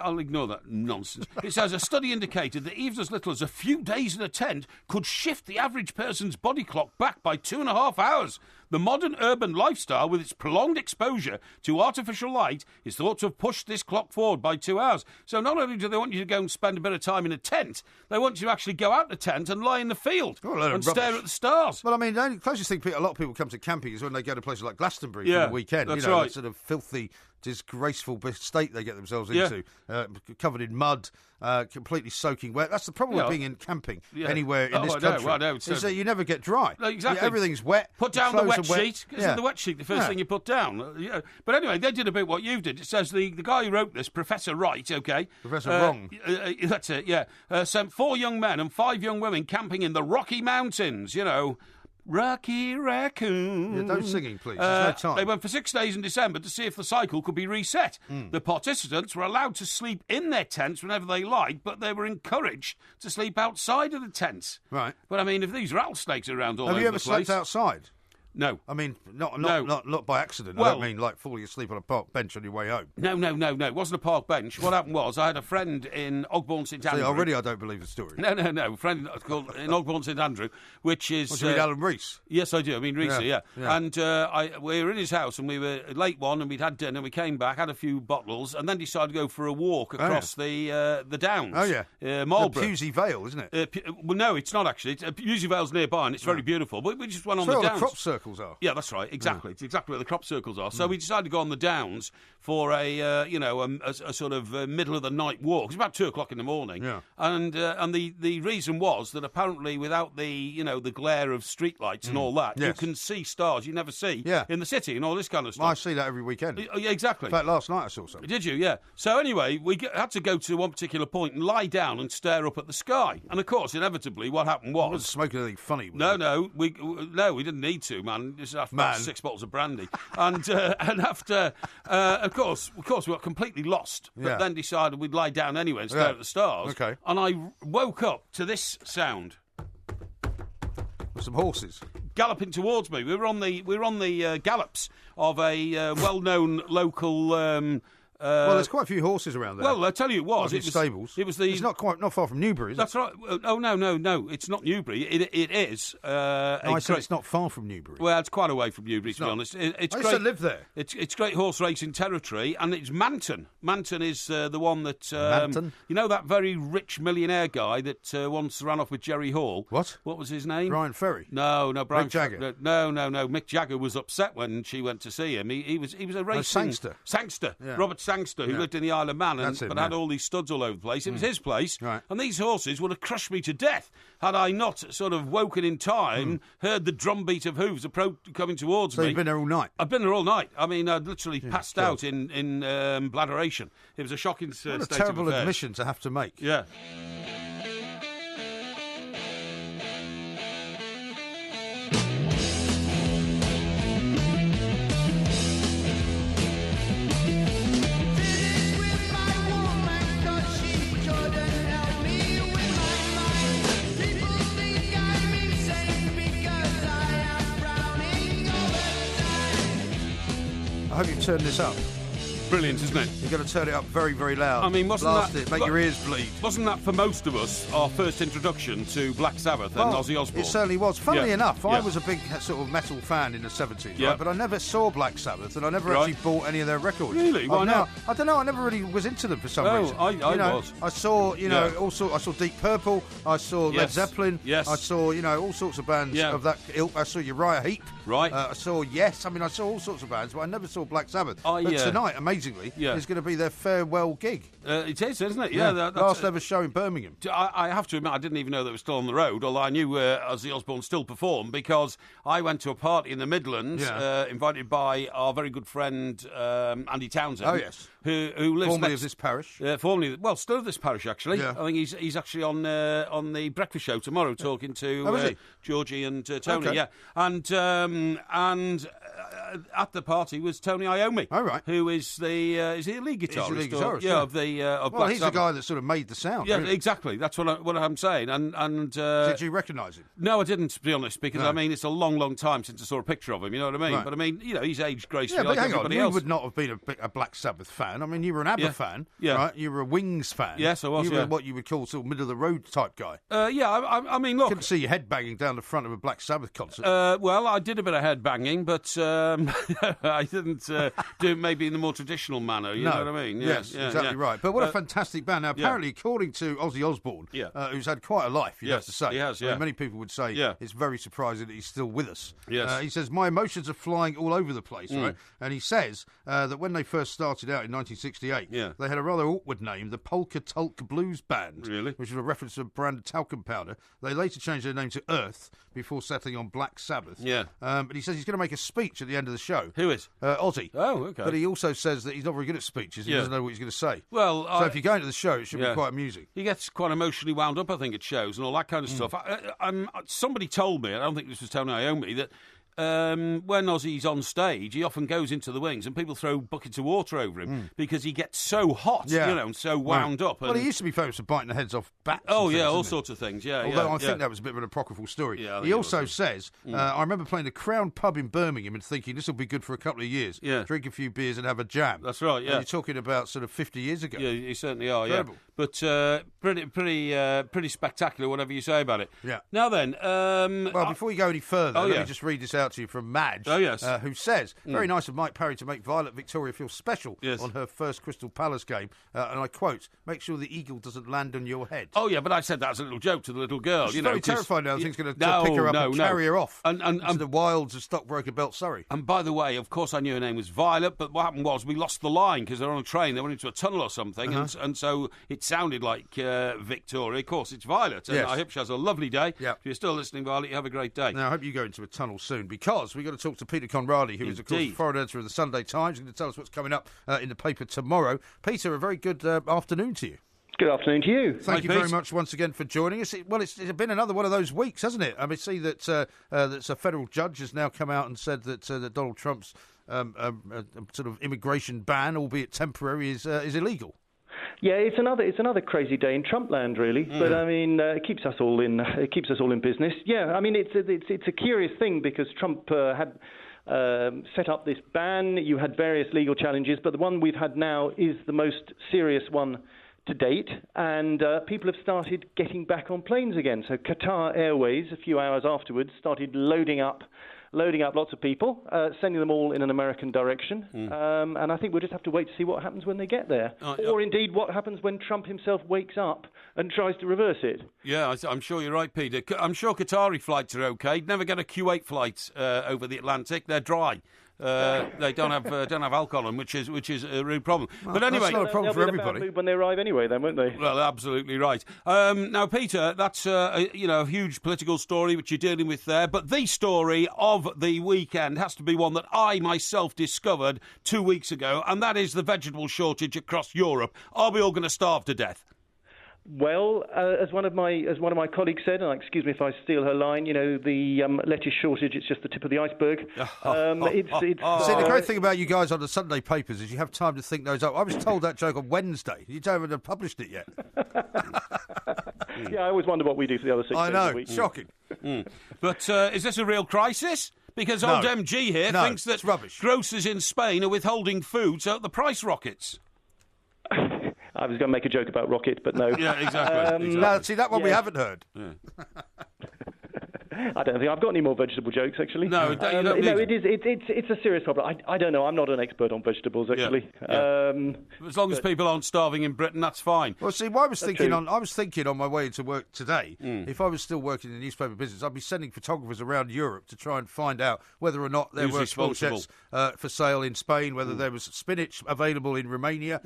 I'll ignore that nonsense. It says, a study indicated that even as little as a few days in a tent could shift the average person's body clock back by 2.5 hours. The modern urban lifestyle, with its prolonged exposure to artificial light, is thought to have pushed this clock forward by 2 hours. So not only do they want you to go and spend a bit of time in a tent, they want you to actually go out the tent and lie in the field and stare at the stars. Well, I mean, the closest thing a lot of people come to camping is when they go to places like Glastonbury for the weekend. That's right. That sort of filthy, disgraceful state they get themselves into, covered in mud, completely soaking wet. That's the problem with being in camping anywhere in this country. Is that you never get dry. Exactly. Everything's wet. Put down the wet sheet. Isn't the wet sheet the first thing you put down? But anyway, they did a bit what you did. It says the guy who wrote this, Professor Wright, Professor Wrong. That's it, sent 4 young men and 5 young women camping in the Rocky Mountains, Rocky Raccoon. Yeah, no singing, please. There's no time. They went for 6 days in December to see if the cycle could be reset. The participants were allowed to sleep in their tents whenever they liked, but they were encouraged to sleep outside of the tents. Right. But, I mean, if these rattlesnakes are around all over the place... Have you ever slept outside? No. I mean, not by accident. Well, I don't mean like falling asleep on a park bench on your way home. No. It wasn't a park bench. What happened was I had a friend in Ogbourne St Andrew. See, already I don't believe the story. No. A friend called in Ogbourne St Andrew, which is... What do you mean, Alan Rees? Yes, I do. I mean, Rees, yeah. And we were in his house and we were late one and we'd had dinner. We came back, had a few bottles and then decided to go for a walk across the Downs. Oh, yeah. Marlborough. The Pusey Vale, isn't it? Well, no, it's not actually. Pusey Vale's nearby and it's very beautiful. But we just went on the Downs. Downs. Where the crop circles are. Yeah, that's right. Exactly. It's exactly where the crop circles are. So we decided to go on the Downs for a sort of middle of the night walk. It's about 2:00 in the morning. Yeah. And the reason was that apparently without the glare of streetlights and all that, you can see stars you never see in the city and all this kind of stuff. I see that every weekend. Yeah, exactly. In fact, last night I saw something. Did you? Yeah. So anyway, we had to go to one particular point and lie down and stare up at the sky. And of course, inevitably, what happened was... I wasn't smoking anything funny. No, we didn't need to, man. Just after 6 bottles of brandy, and after, of course, we got completely lost. But then decided we'd lie down anyway and stare at the stars. Okay. And I woke up to this sound. Some horses galloping towards me. We were on the gallops of a well-known local. Well, there's quite a few horses around there. Well, I tell you, it was stables. It's not far from Newbury, is it? That's right. Oh no, it's not Newbury. It is. I said it's not far from Newbury. Well, it's quite away from Newbury, to be honest. It's I great. used to live there. It's great horse racing territory, and it's Manton. Manton is the one that Manton? You know that very rich millionaire guy that once ran off with Jerry Hall. What was his name? Brian Ferry. No, Brian Mick Jagger. No. Mick Jagger was upset when she went to see him. He was a racing Sangster. Yeah. Robert Sangster, who lived in the Isle of Man but had all these studs all over the place. It was his place, right. And these horses would have crushed me to death had I not sort of woken in time, heard the drumbeat of hooves coming towards me. So you've been there all night? I've been there all night. I mean, I'd literally passed out in bladderation. It was a shocking state of affairs. What a terrible admission to have to make. Yeah. I hope you turned this up. Brilliant, isn't it? You've got to turn it up very, very loud. I mean, make your ears bleed. Wasn't that for most of us our first introduction to Black Sabbath and Ozzy Osbourne? It certainly was. Funnily enough, I was a big sort of metal fan in the 70s, right? But I never saw Black Sabbath, and I never actually bought any of their records. Really? Why not? I don't know. I never really was into them for some reason. I was. I saw, I saw Deep Purple. I saw Led Zeppelin. Yes. I saw, all sorts of bands of that ilk. I saw Uriah Heep. Right. I saw Yes. I mean, I saw all sorts of bands, but I never saw Black Sabbath. But tonight, amazingly, is going to be their farewell gig. It is, isn't it? Yeah. Last ever show in Birmingham. I have to admit, I didn't even know they were still on the road, although I knew Ozzy Osbourne still performed because I went to a party in the Midlands, invited by our very good friend Andy Townsend. Oh, yes. Who lives formerly of this parish. Still of this parish, actually. Yeah. I think he's actually on the breakfast show tomorrow talking to Georgie and Tony. Okay. Yeah, and at the party was Tony Iommi. Oh, right. Who is is he a lead guitarist? He's the lead guitarist, Yeah, of the of Well, Black he's Sabbath. the guy that sort of made the sound. Yeah, really. exactly. That's what I'm saying. And did you recognise him? No, I didn't, to be honest, because I mean it's a long, long time since I saw a picture of him. You know what I mean? Right. But I mean, he's aged gracefully. Yeah, but like hang on, everybody you else. would not have been a Black Sabbath fan. I mean, you were an ABBA fan, right? You were a Wings fan. Yes, I was. You were what you would call sort of middle of the road type guy. I mean, look, couldn't see you headbanging down the front of a Black Sabbath concert. Well, I did a bit of headbanging, but I didn't do it maybe in the more traditional manner. You know what I mean? Yes, exactly right. But what a fantastic band. Now, apparently, according to Ozzy Osbourne, who's had quite a life, you have to say. He has, I mean, many people would say it's very surprising that he's still with us. Yes. He says, my emotions are flying all over the place, right? And he says that when they first started out in 1968, they had a rather awkward name, the Polka Tulk Blues Band, which was a reference to a brand of talcum powder. They later changed their name to Earth before settling on Black Sabbath. Yeah. But he says he's going to make a speech at the end end of the show. Who is? Ozzy. Oh, okay. But he also says that he's not very good at speeches. He doesn't know what he's going to say. Well, so if you go into the show, it should be quite amusing. He gets quite emotionally wound up, I think, at shows and all that kind of stuff. Somebody told me, and I don't think this was Tony Iommi, that when Ozzy's on stage, he often goes into the wings and people throw buckets of water over him because he gets so hot, and so wound up. Well, he used to be famous for biting the heads off bats. Oh, yeah, all sorts of things, yeah. Although I think that was a bit of an apocryphal story. Yeah, he also says, I remember playing the Crown pub in Birmingham and thinking this will be good for a couple of years. Yeah. Drink a few beers and have a jam. That's right, yeah. And you're talking about sort of 50 years ago. Yeah, you certainly are, Terrible. yeah. But pretty spectacular, whatever you say about it. Yeah. Now then... well, before you go any further, let me just read this out to you from Madge. Oh, yes. Who says, very nice of Mike Parry to make Violet Victoria feel special Yes. on her first Crystal Palace game. And I quote, make sure the eagle doesn't land on your head. Oh, yeah, but I said that as a little joke to the little girl. She's very terrified now. I think he's going to pick her up and carry her off into the wilds of Stockbroker Belt, Surrey. And by the way, of course I knew her name was Violet, but what happened was we lost the line because they're on a train. They went into a tunnel or something, and so it sounded like Victoria. Of course, it's Violet. And I hope she has a lovely day. Yep. If you're still listening, Violet, you have a great day. Now, I hope you go into a tunnel soon, because we've got to talk to Peter Conradi, who is, of course, the foreign editor of the Sunday Times. He's going to tell us what's coming up in the paper tomorrow. Peter, a very good afternoon to you. Good afternoon to you. Thank you very much once again for joining us. It's been another one of those weeks, hasn't it? I mean, see that a federal judge has now come out and said that Donald Trump's sort of immigration ban, albeit temporary, is illegal. Yeah, it's another crazy day in Trumpland, really. But I mean, it keeps us all in business. Yeah, I mean, it's a curious thing because Trump had set up this ban. You had various legal challenges, but the one we've had now is the most serious one to date, and people have started getting back on planes again. So Qatar Airways, a few hours afterwards, started loading up lots of people, sending them all in an American direction. And I think we'll just have to wait to see what happens when they get there. Or indeed what happens when Trump himself wakes up and tries to reverse it. Yeah, I'm sure you're right, Peter. I'm sure Qatari flights are okay. Never get a Kuwait flight over the Atlantic. They're dry. They don't have alcohol in, which is a real problem. Well, but anyway, that's not a problem for everybody. They'll be when they arrive anyway, then, won't they? Well, absolutely right. Now, Peter, that's a huge political story which you're dealing with there. But the story of the weekend has to be one that I myself discovered 2 weeks ago, and that is the vegetable shortage across Europe. Are we all going to starve to death? Well, as one of my colleagues said, and excuse me if I steal her line, the lettuce shortage, it's just the tip of the iceberg. See, the great thing about you guys on the Sunday papers is you have time to think those up. I was told that joke on Wednesday. You don't have published it yet. Yeah, I always wonder what we do for the other 6 days of the week. Shocking. But is this a real crisis? Because old MG here thinks that grocers in Spain are withholding food so the price rockets. I was going to make a joke about Rocket, but no. Yeah, exactly. No, see, that one we haven't heard. Yeah. I don't think I've got any more vegetable jokes, actually. No, you don't need it's a serious problem. I don't know. I'm not an expert on vegetables, actually. Yeah. As long as people aren't starving in Britain, that's fine. Well, see, I was thinking on my way to work today, if I was still working in the newspaper business, I'd be sending photographers around Europe to try and find out whether or not there were small sheds for sale in Spain, whether there was spinach available in Romania,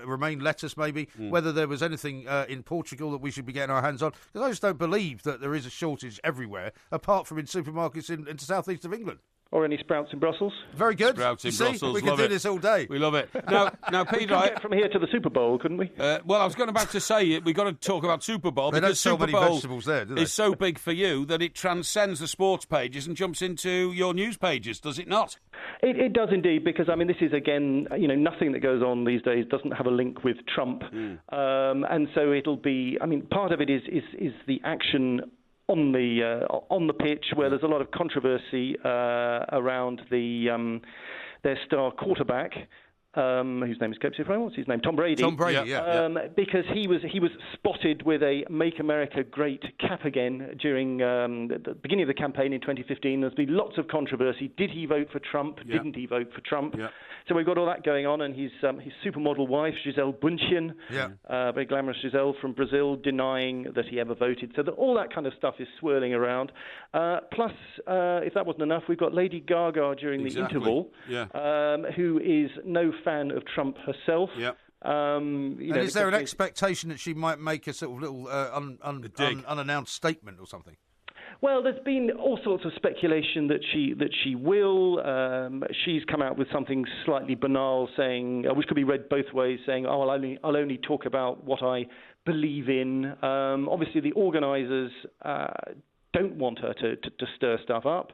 romaine lettuce maybe, whether there was anything in Portugal that we should be getting our hands on. Because I just don't believe that there is a shortage everywhere, apart from in supermarkets in the southeast of England. Or any sprouts in Brussels. Very good. Sprouts in Brussels. We can do this all day. We love it. Now, Peter, we could get from here to the Super Bowl, couldn't we? Well, I was about to say we've got to talk about Super Bowl because Super Bowl is so big for you that it transcends the sports pages and jumps into your news pages, does it not? It does indeed, because I mean this is again, nothing that goes on these days doesn't have a link with Trump, and so it'll be. I mean, part of it is the action on the pitch, where there's a lot of controversy around their star quarterback, whose name escapes me. What's his name? Tom Brady. Tom Brady, yeah. Because he was spotted with a "Make America Great" cap again during the beginning of the campaign in 2015. There's been lots of controversy. Did he vote for Trump? Yeah. Didn't he vote for Trump? Yeah. So we've got all that going on, and his supermodel wife, Gisele Bündchen, very glamorous Gisele from Brazil, denying that he ever voted. So all that kind of stuff is swirling around. Plus, if that wasn't enough, we've got Lady Gaga during the interval, who is no fan of Trump herself. Yeah. And is there an expectation that she might make a sort of little unannounced statement or something? Well, there's been all sorts of speculation that she will. She's come out with something slightly banal, saying, which could be read both ways, saying, "Oh, I'll only talk about what I believe in." Obviously, the organisers don't want her to stir stuff up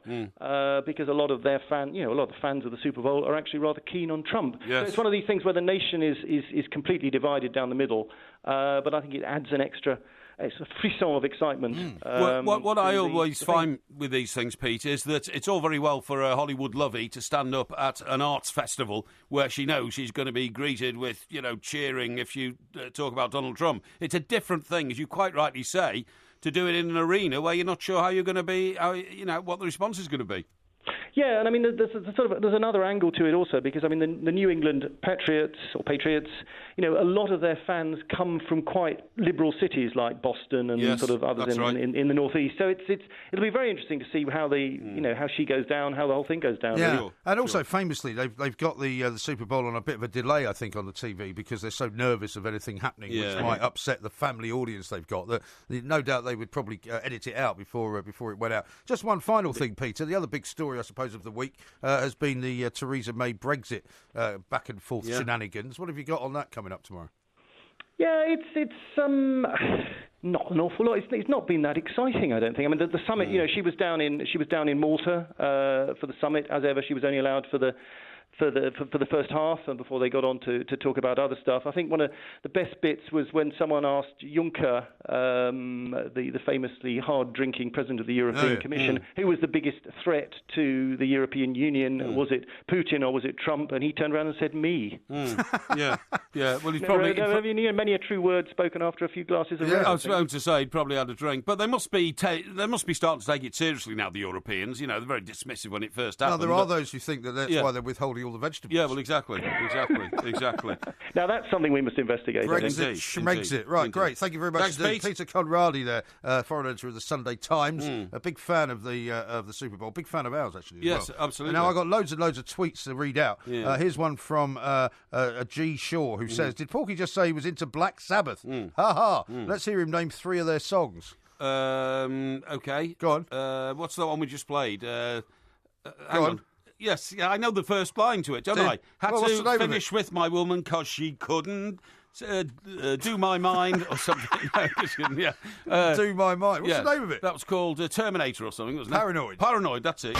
because a lot of their a lot of the fans of the Super Bowl are actually rather keen on Trump. Yes. So it's one of these things where the nation is completely divided down the middle. But I think it adds an extra. It's a frisson of excitement. What I always find with these things, Pete, is that it's all very well for a Hollywood lovey to stand up at an arts festival where she knows she's going to be greeted with, cheering if you talk about Donald Trump. It's a different thing, as you quite rightly say, to do it in an arena where you're not sure how you're going to be, what the response is going to be. Yeah, and I mean, there's another angle to it also, because I mean, the New England Patriots, a lot of their fans come from quite liberal cities like Boston and sort of others in the Northeast. So it'll be very interesting to see how how she goes down, how the whole thing goes down. Yeah, really. and also famously, they've got the Super Bowl on a bit of a delay, I think, on the TV because they're so nervous of anything happening, which might upset the family audience they've got. That no doubt they would probably edit it out before it went out. Just one final thing, Peter. The other big story, I suppose, of the week has been the Theresa May Brexit back and forth shenanigans. What have you got on that coming up tomorrow? Yeah, it's not an awful lot. It's not been that exciting, I don't think. I mean, the summit. She was down in Malta for the summit. As ever, she was only allowed for the first half, and before they got on to talk about other stuff. I think one of the best bits was when someone asked Juncker, the famously hard-drinking president of the European Commission, who was the biggest threat to the European Union. Was it Putin or was it Trump? And he turned around and said, "Me." Yeah. Well, he's probably... many a true word spoken after a few glasses of red. I was going to say he'd probably had a drink. But they must be starting to take it seriously now, the Europeans. They're very dismissive when it first happened. No, there are those who think that's why they're withholding all the vegetables. Yeah, well, exactly. Now, that's something we must investigate. Brexit, Schmexit. Right, indeed. Great. Thank you very much. Thanks, Pete. Peter Conradi there, foreign editor of the Sunday Times. A big fan of the Super Bowl. Big fan of ours, actually, as well. Absolutely. And now I've got loads and loads of tweets to read out. Yeah. Here's one from a G. Shaw, who says, "Did Porky just say he was into Black Sabbath? Ha ha. Let's hear him name 3 of their songs." Okay. Go on. What's the one we just played? Hang on. Yes, I know the first line to it, don't I? Had to finish with my woman because she couldn't do my mind or something. Do my mind. What's the name of it? That was called Terminator or something, wasn't it? Paranoid. Paranoid, that's it.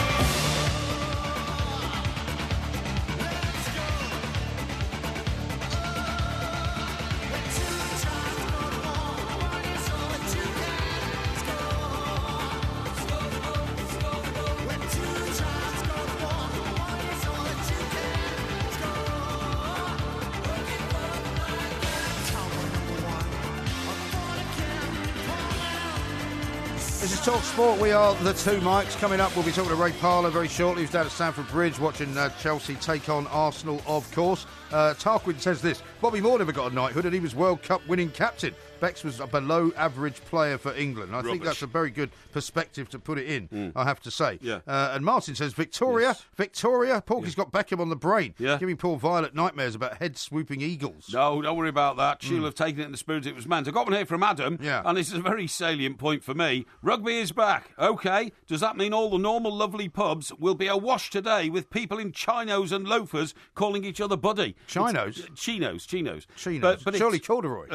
This is Talk Sport. We are the Two Mikes. Coming up, we'll be talking to Ray Parlour very shortly. He's down at Stamford Bridge watching Chelsea take on Arsenal, of course. Tarquin says this: Bobby Moore never got a knighthood and he was World Cup winning captain. Bex was a below-average player for England. I think that's a very good perspective to put it in, I have to say. Yeah. And Martin says, Victoria, Porky's got Beckham on the brain. Yeah. Giving poor Violet nightmares about head-swooping eagles. No, don't worry about that. She'll have taken it in the spirit it was meant. I got one here from Adam, and this is a very salient point for me. Rugby is back. OK, does that mean all the normal lovely pubs will be awash today with people in chinos and loafers calling each other buddy? Chinos? Chinos. But surely corduroy.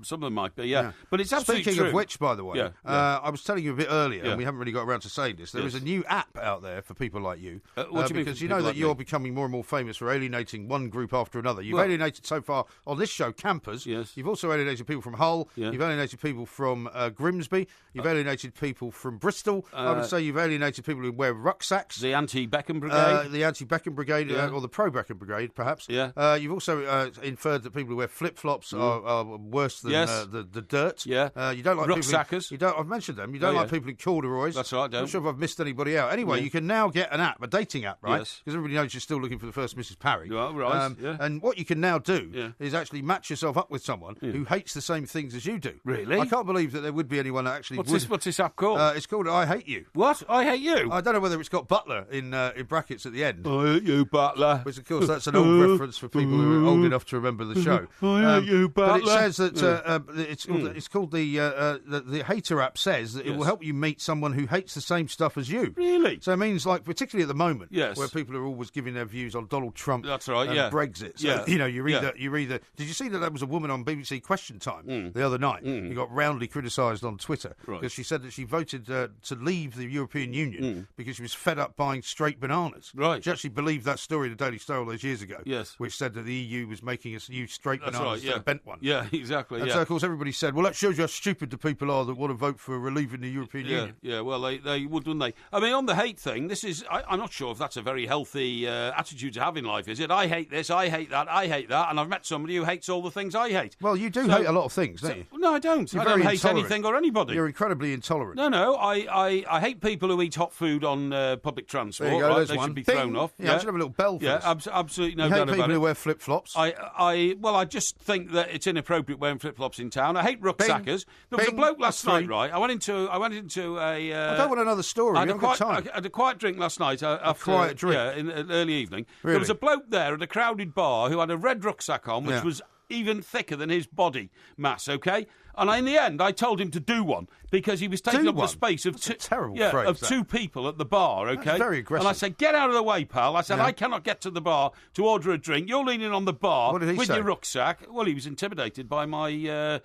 Some of them might be, yeah. But it's absolutely Speaking true. of which, by the way, I was telling you a bit earlier, and we haven't really got around to saying this, there is a new app out there for people like you. What do you mean? Because you know that you're becoming more and more famous for alienating one group after another. You've alienated so far on this show campers. Yes. You've also alienated people from Hull. Yeah. You've alienated people from Grimsby. You've alienated people from Bristol. I would say you've alienated people who wear rucksacks. The anti-Beckham Brigade. The anti-Beckham Brigade, or the pro-Beckham Brigade, perhaps. Yeah. You've also inferred that people who wear flip-flops are worse than the dirt. Yeah. You don't like rucksackers. People I've mentioned them. You don't like people in corduroys. That's right, I don't. I'm not sure if I've missed anybody out. Anyway, you can now get an app, a dating app, right? Yes. Because everybody knows you're still looking for the first Mrs. Parry. Well, right. And what you can now do is actually match yourself up with someone who hates the same things as you do. Really? I can't believe that there would be anyone that actually would. What's this app called? It's called I Hate You. What? I Hate You? I don't know whether it's got Butler in brackets at the end. I hate you, Butler. Which, of course, that's an old reference for people who are old enough to remember the show. I hate you, Butler. But it says that it's called the Hater app. Says that it will help you meet someone who hates the same stuff as you. Really? So it means, like, particularly at the moment, yes, where people are always giving their views on Donald Trump. That's right. And Brexit. So, you're either. Did you see that was a woman on BBC Question Time the other night who got roundly criticised on Twitter because she said that she voted to leave the European Union because she was fed up buying straight bananas. Right. She actually believed that story in the Daily Star all those years ago. Yes. Which said that the EU was making us use straight bananas instead of bent ones. Yeah, exactly. And so, of course, everybody said, well, that shows you how stupid the people are that want to vote for relieving the European Union. Yeah, well, they would, wouldn't they? I mean, on the hate thing, this is, I'm not sure if that's a very healthy attitude to have in life, is it? I hate this, I hate that, and I've met somebody who hates all the things I hate. Well, you do hate a lot of things, don't you? No, I don't. I don't hate anything or anybody. You're incredibly intolerant. No, I hate people who eat hot food on public transport. There you go, right? They one. should be thrown off. Yeah, I should have a little bell for this. Absolutely no doubt doubt about it. You hate people who wear flip-flops. I just think that it's inappropriate wearing flip-flops in town. I hate rucksackers. There was a bloke last night, right? I went into a... I don't want another story. I had a quiet drink last night. A quiet drink? Yeah, in early evening. Really? There was a bloke there at a crowded bar who had a red rucksack on, which was even thicker than his body mass, okay? And in the end, I told him to do one because he was taking up the space of two people at the bar, okay? That's very aggressive. And I said, get out of the way, pal. I said, I cannot get to the bar to order a drink. You're leaning on the bar with your rucksack. Well, he was intimidated by my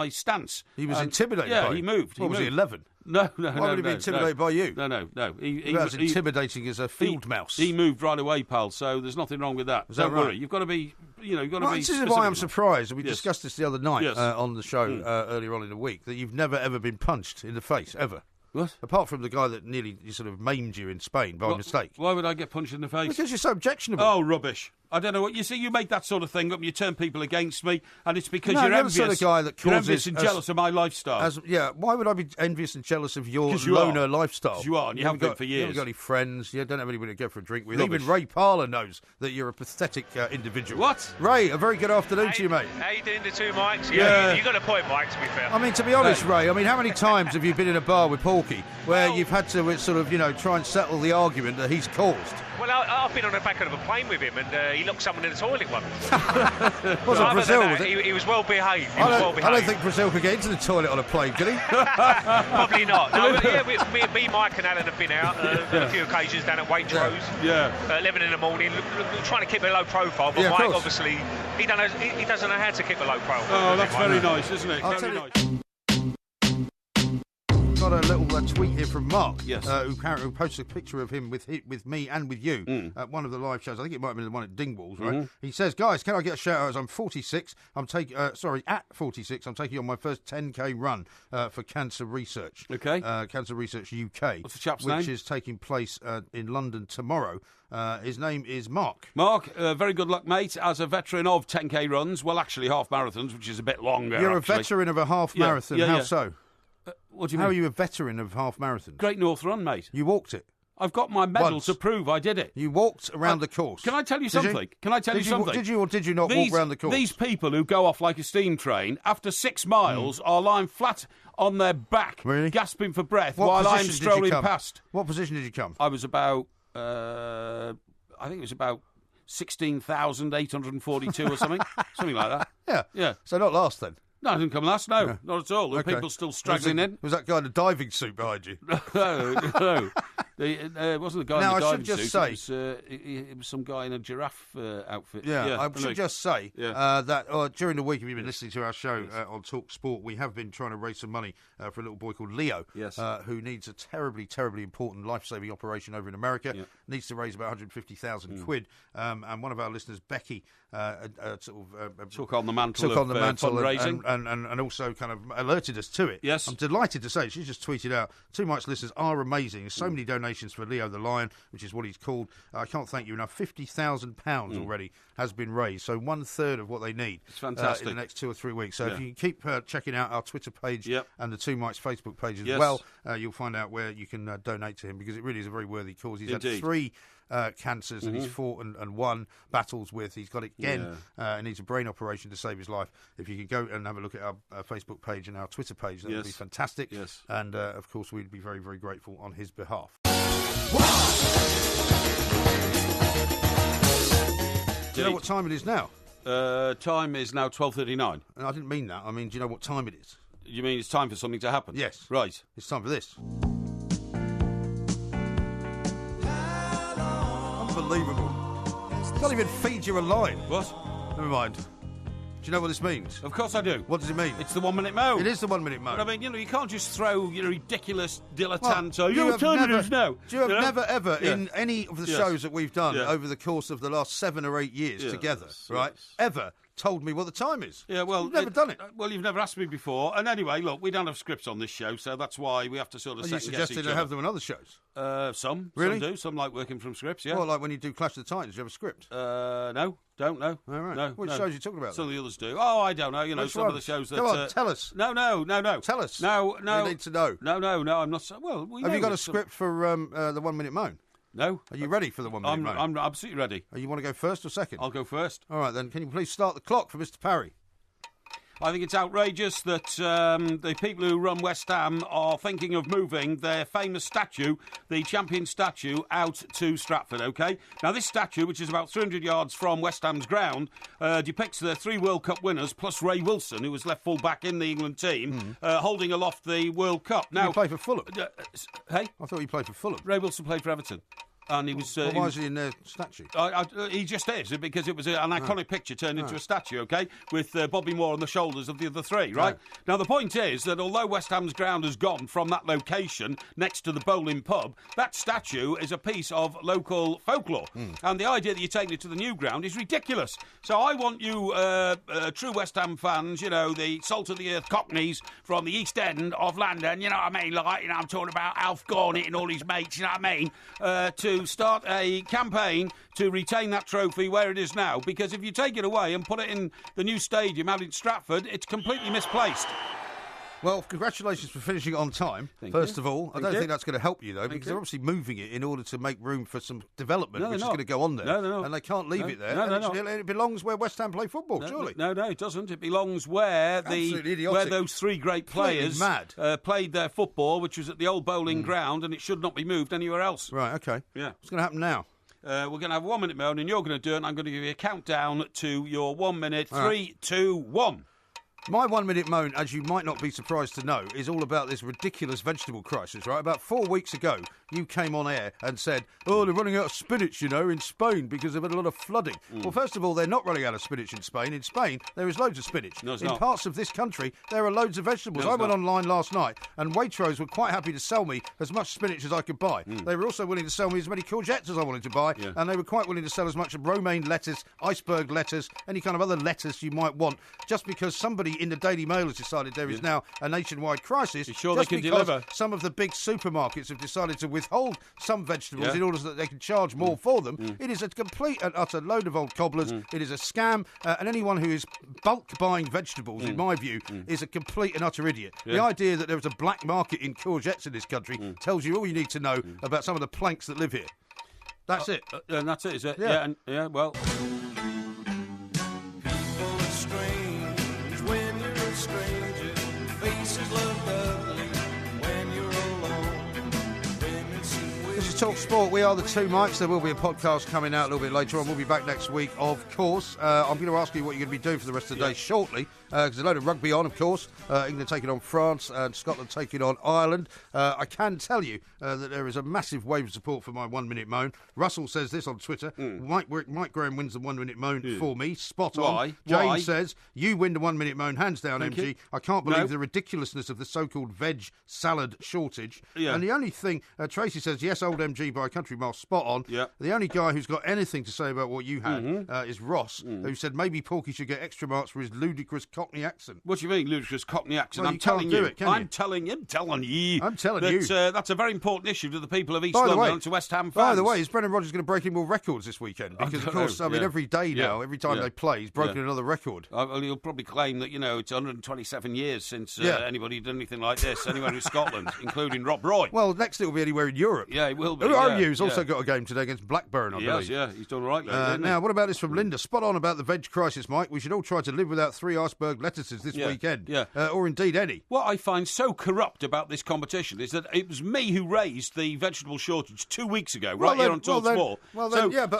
stance. He was intimidated by you? Yeah, he moved. Was he 11? No. Why would he be intimidated by you? No. He was intimidating as a field mouse. He moved right away, pal, so there's nothing wrong with that. Don't worry. You've got to be, This is why I'm surprised, and we discussed this the other night Yes. on the show earlier on in the week, that you've never, ever been punched in the face, ever. What? Apart from the guy that nearly sort of maimed you in Spain by mistake. Why would I get punched in the face? Because you're so objectionable. Oh, rubbish. I don't know what you see. You make that sort of thing up, and you turn people against me, and it's because you're envious. Sort of guy that you're envious and jealous of my lifestyle. Why would I be envious and jealous of your loner lifestyle? Because you are, and you haven't been for years. You haven't got any friends. You don't have anybody to go for a drink with. Rubbish. Even Ray Parlour knows that you're a pathetic individual. What? Ray, a very good afternoon to you, mate. How you doing, the two Mikes? Yeah. You got a point, Mike, to be fair. I mean, to be honest, Ray, how many times have you been in a bar with Porky where you've had to sort of, try and settle the argument that he's caused? Well, I've been on the back of a plane with him, and he locked someone in the toilet once. Was it Brazil, was it? He was well behaved. I don't think Brazil could get into the toilet on a plane, could he? Probably not. No, me, Mike and Alan have been out on a few occasions down at Waitrose. Yeah. 11 in the morning, trying to keep a low profile, but Mike, obviously, he doesn't know how to keep a low profile. Oh, that's very nice, isn't it? Very nice. Got a little tweet here from Mark, yes. who posted a picture of him with me and with you at one of the live shows. I think it might have been the one at Dingwalls, right? He says, guys, can I get a shout out as I'm 46? At 46, I'm taking on my first 10K run for Cancer Research. Okay. Cancer Research UK. What's the chap's name? Which is taking place in London tomorrow. His name is Mark. Mark, very good luck, mate. As a veteran of 10K runs, well, actually half marathons, which is a bit longer. You're a veteran of a half marathon. How so? What do you mean? How are you a veteran of half marathons? Great North Run, mate. You walked it. I've got my medal to prove I did it. You walked around the course. Can I tell you something? Did you or did you not walk around the course? These people who go off like a steam train, after 6 miles, are lying flat on their back, gasping for breath, while I'm strolling past. What position did you come? I was about, I think it was about 16,842 or something. Something like that. Yeah. So not last then? No, I didn't come last, not at all. There were people still straggling in. Was that guy in a diving suit behind you? No. It wasn't the guy in the diving suit. It was some guy in a giraffe outfit. I should just say that during the week, if you've been listening to our show on Talk Sport, we have been trying to raise some money for a little boy called Leo, who needs a terribly, terribly important life-saving operation over in America. Needs to raise about 150,000 quid. And one of our listeners, Becky, took on the mantle of fundraising. And also kind of alerted us to it. Yes. I'm delighted to say she's just tweeted out, Two Mike's listeners are amazing. So many donations for Leo the Lion, which is what he's called. I can't thank you enough. £50,000 already has been raised. So 1/3 of what they need. It's fantastic. In the next 2 or 3 weeks. So if you keep checking out our Twitter page and the Two Mike's Facebook page as well, you'll find out where you can donate to him, because it really is a very worthy cause. He's had 3 cancers and he's fought and won battles with. He's got it again and needs a brain operation to save his life. If you could go and have a look at our Facebook page and our Twitter page, that would be fantastic. Yes. And of course we'd be very, very grateful on his behalf. Do you know what time it is now? Time is now 12:39. I didn't mean that. I mean, do you know what time it is? You mean it's time for something to happen? Yes. Right. It's time for this. Unbelievable. Can't even feed you a line. What? Never mind. Do you know what this means? Of course I do. What does it mean? It's the 1 minute moan. It is the 1 minute moan. But I mean, you can't just throw your ridiculous dilettante. Well, you have never ever in any of the shows that we've done over the course of the last 7 or 8 years together, right? Ever told me what the time is? Yeah, well, you've never done it. Well, you've never asked me before. And anyway, look, we don't have scripts on this show, so that's why we have to sort of second guess each other. You suggested to have them on other shows. Some really? Some do. Some like working from scripts. Yeah. Well, like when you do Clash of the Titans, do you have a script? No. Don't know. All right. No. Which shows are you talking about? Some of the others do. Oh, I don't know. You know, some of the shows that. Go on, tell us. No. Tell us. No. We need to know. No. I'm not. Well, have you got a script for the 1 minute moan? No. Are you ready for the 1 minute moan? I'm absolutely ready. You want to go first or second? I'll go first. All right, then. Can you please start the clock for Mr. Parry? I think it's outrageous that the people who run West Ham are thinking of moving their famous statue, the champion statue, out to Stratford, OK? Now, this statue, which is about 300 yards from West Ham's ground, depicts the 3 World Cup winners, plus Ray Wilson, who was left full-back in the England team, holding aloft the World Cup. Now, he played for Fulham? Hey? I thought he played for Fulham. Ray Wilson played for Everton. And he was. Why is he in their statue? He just is, because it was an iconic picture turned into a statue, OK, with Bobby Moore on the shoulders of the other 3, right? Now, the point is that although West Ham's ground has gone from that location next to the bowling pub, that statue is a piece of local folklore. And the idea that you're taking it to the new ground is ridiculous. So I want you, true West Ham fans, you know, the salt-of-the-earth cockneys from the East End of London, you know what I mean? Like, you know, I'm talking about Alf Garnett and all his mates, you know what I mean? To start a campaign to retain that trophy where it is now, because if you take it away and put it in the new stadium out in Stratford, it's completely misplaced. Well, congratulations for finishing it on time, first of all. I don't think that's going to help you, though, because they're obviously moving it in order to make room for some development, which is going to go on there. No. And they can't leave it there. It belongs where West Ham play football, surely. No, it doesn't. It belongs where those 3 great players played their football, which was at the old bowling ground, and it should not be moved anywhere else. Right, OK. Yeah. What's going to happen now? We're going to have a 1 minute moan, and you're going to do it, and I'm going to give you a countdown to your 1 minute. 3, 2, 1. My 1 minute moan, as you might not be surprised to know, is all about this ridiculous vegetable crisis, right? About 4 weeks ago, you came on air and said, oh, they're running out of spinach, you know, in Spain because they've had a lot of flooding. Well, first of all, they're not running out of spinach in Spain. In Spain, there is loads of spinach. No, it's in not. Parts of this country, there are loads of vegetables. I went online last night, and Waitrose were quite happy to sell me as much spinach as I could buy. They were also willing to sell me as many courgettes as I wanted to buy, and they were quite willing to sell as much romaine lettuce, iceberg lettuce, any kind of other lettuce you might want, just because somebody in the Daily Mail has decided there is now a nationwide crisis. You sure just they can because deliver? Some of the big supermarkets have decided to withhold some vegetables in order so that they can charge more for them. It is a complete and utter load of old cobblers. It is a scam, and anyone who is bulk buying vegetables, in my view, is a complete and utter idiot. The idea that there is a black market in courgettes in this country tells you all you need to know about some of the planks that live here. That's it. And that's it, is it? Yeah. Well... Talk Sport. We are the Two Mikes. There will be a podcast coming out a little bit later on. We'll be back next week, of course. I'm going to ask you what you're going to be doing for the rest of the day shortly, because there's a load of rugby on, of course. England taking on France and Scotland taking on Ireland. I can tell you that there is a massive wave of support for my 1 minute moan. Russell says this on Twitter. Mike Graham wins the 1 minute moan for me. Spot on. Why? Jane says, you win the 1 minute moan, hands down, Thank MG. you. I can't believe the ridiculousness of the so-called veg salad shortage. And the only thing, Tracy says, yes, old MG by a country mile, spot on. The only guy who's got anything to say about what you had is Ross, who said maybe Porky should get extra marks for his ludicrous Cockney accent. What do you mean, ludicrous Cockney accent? Well, I'm telling you. I'm telling you. That's a very important issue to the people of East London and to West Ham fans. By the way, is Brendan Rodgers going to break any more records this weekend? Because, of course, every day now, every time they play, he's broken another record. Well, he'll probably claim that, it's 127 years since anybody did anything like this, anywhere in Scotland, including Rob Roy. Well, next it will be anywhere in Europe. Yeah, it will be. absolutely. OU's also got a game today against Blackburn, I believe. Yeah, he's done all right lately, now, what about this from Linda? Spot on about the veg crisis, Mike. We should all try to live without 3 iceberg lettuces this weekend. Yeah. Or indeed any. What I find so corrupt about this competition is that it was me who raised the vegetable shortage 2 weeks ago, here on Talk Sport.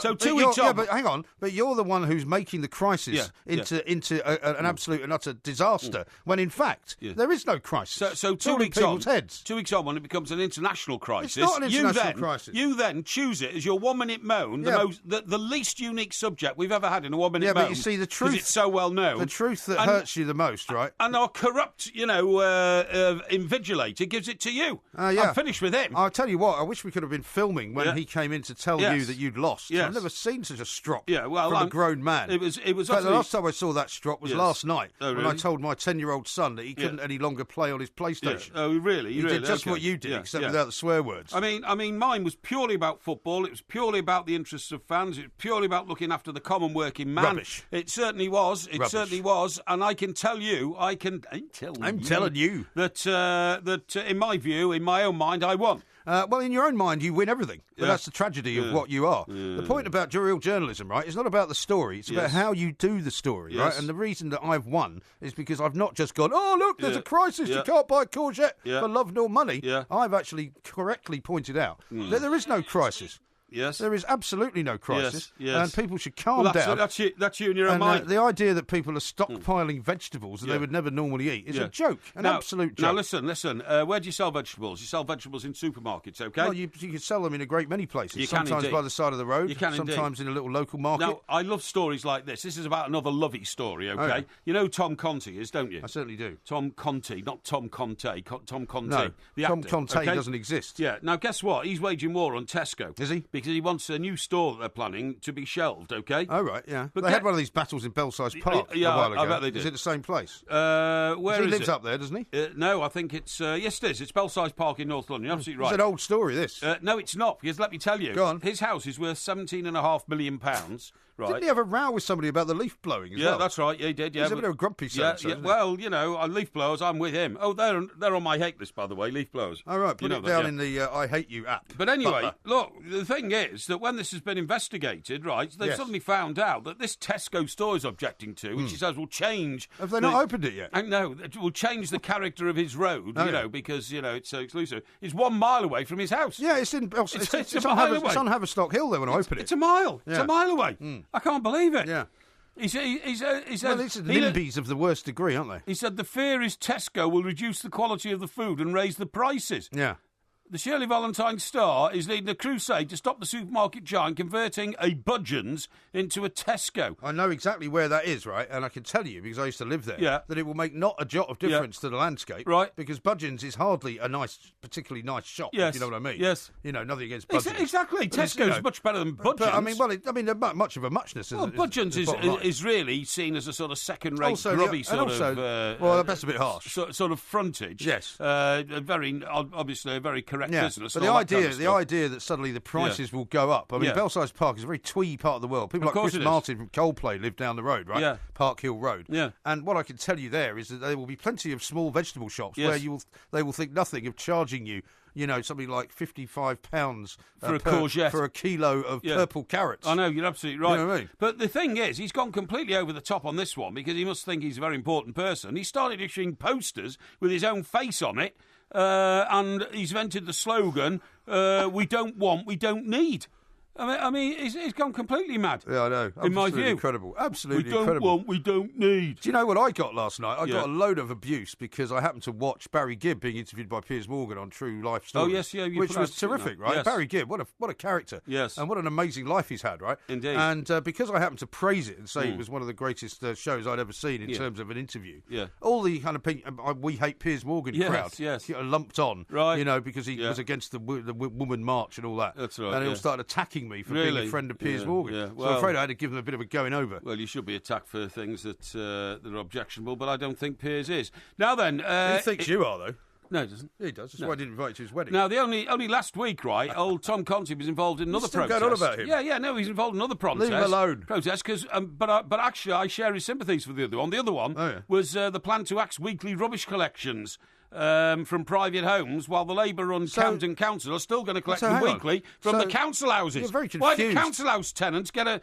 So 2 weeks on. Yeah, but hang on. But you're the one who's making the crisis into an absolute and utter disaster, when in fact there is no crisis. So 2 weeks on, heads. 2 weeks on, when it becomes an international crisis, it's not an international crisis. You then choose it as your 1 minute moan, the least unique subject we've ever had in a 1 minute moan. Yeah, but you see the truth. Because it's so well known. The truth that hurts you the most, right? And our corrupt, invigilator gives it to you. I'm finished with him. I'll tell you what. I wish we could have been filming when he came in to tell you that you'd lost. Yes. I've never seen such a strop from a grown man. It was. The last time I saw that strop was last night when I told my 10-year-old son that he couldn't any longer play on his PlayStation. Yeah. Oh, really? He did just what you did, except without the swear words. I mean, mine was purely about football. It was purely about the interests of fans. It was purely about looking after the common working man. Rubbish. It certainly was. Certainly was. And I can tell you, I'm telling you that in my view, in my own mind, I won. Well, in your own mind, you win everything. But that's the tragedy of what you are. The point about real journalism, right, is not about the story. It's about how you do the story, right? And the reason that I've won is because I've not just gone, oh, look, there's a crisis. You can't buy courgette for love nor money. I've actually correctly pointed out that there is no crisis. Yes. There is absolutely no crisis. And people should calm down. That's you in your own mind. The idea that people are stockpiling vegetables that they would never normally eat is a joke, absolute joke. Now, listen. Where do you sell vegetables? You sell vegetables in supermarkets, OK? Well, you can sell them in a great many places. You sometimes can by the side of the road. You can sometimes in a little local market. Now, I love stories like this. This is about another lovey story, OK? Oh, yeah. You know who Tom Conti is, don't you? I certainly do. Tom Conti, not Tom Conte. Tom Conti. No, the Tom actor, Conte doesn't exist. Yeah. Now, guess what? He's waging war on Tesco. Is he? Because he wants a new store that they're planning to be shelved, OK? Oh, right, yeah. But they had one of these battles in Belsize Park a while ago. I bet they did. Is it the same place? Where he lives up there, doesn't he? No, I think it's... yes, it is. It's Belsize Park in North London. You're absolutely right. It's an old story, this. No, it's not, because let me tell you. Go on. His house is worth £17.5 million, right? Didn't he have a row with somebody about the leaf blowing as well? Yeah, that's right. Yeah, he did, yeah. He's a bit of a grumpy so-and-so, well, leaf blowers, I'm with him. Oh, they're on my hate list, by the way, leaf blowers. All right, put it down in the I Hate You app. But anyway, look, the thing is that when this has been investigated, right, they've suddenly found out that this Tesco store is objecting to, which he says will change... Have they not opened it yet? No, it will change the character of his road, because, it's so exclusive. It's 1 mile away from his house. Yeah, it's on Haverstock Hill there when I open it. It's a mile. Yeah. It's a mile away. I can't believe it. Yeah. He said, well, these are NIMBYs of the worst degree, aren't they? He said the fear is Tesco will reduce the quality of the food and raise the prices. Yeah. The Shirley Valentine Star is leading a crusade to stop the supermarket giant converting a Budgeons into a Tesco. I know exactly where that is, right? And I can tell you, because I used to live there, that it will make not a jot of difference to the landscape. Right. Because Budgeons is hardly a particularly nice shop, if you know what I mean. Yes. Nothing against Budgeons. Exactly. Tesco's much better than Budgeons. But, they're much of a muchness. Budgeons is really seen as a sort of second-rate, grubby that's a bit harsh. Sort of frontage. Yes. Obviously a very correct business. But the idea that suddenly the prices will go up. I mean, Belsize Park is a very twee part of the world. People like Chris Martin from Coldplay live down the road, right? Yeah. Park Hill Road. Yeah. And what I can tell you there is that there will be plenty of small vegetable shops where they will think nothing of charging you, something like £55 for a courgette, for a kilo of purple carrots. I know, you're absolutely right. You know what I mean? But the thing is, he's gone completely over the top on this one because he must think he's a very important person. He started issuing posters with his own face on it, and he's invented the slogan, we don't want, we don't need. I mean, he's gone completely mad. Yeah, I know. In my view. Incredible. Absolutely incredible. We don't want, we don't need. Do you know what I got last night? I got a load of abuse because I happened to watch Barry Gibb being interviewed by Piers Morgan on True Life Stories. Oh, yes, yeah. Which was terrific, right? Yes. Barry Gibb, what a character. Yes. And what an amazing life he's had, right? Indeed. And because I happened to praise it and say it was one of the greatest shows I'd ever seen in terms of an interview, all the kind of We Hate Piers Morgan crowd lumped on, right? Because he was against the Woman March and all that. That's right. And he all started attacking me for being a friend of Piers Morgan. Yeah. So I'm afraid I had to give them a bit of a going over. Well, you should be attacked for things that are objectionable, but I don't think Piers is. Now then... he thinks you are, though. No, he doesn't. He does. That's why I didn't invite you to his wedding. Now, the only last week, right, old Tom Conti was involved in another protest. Going on about him? Yeah, no, he's involved in another protest. Leave him alone. Protest, because, but actually, I share his sympathies for the other one. The other one was the plan to axe weekly rubbish collections. from private homes, while the Labour-run Camden Council are still going to collect them weekly from the council houses. You're very confused. Why do council house tenants get a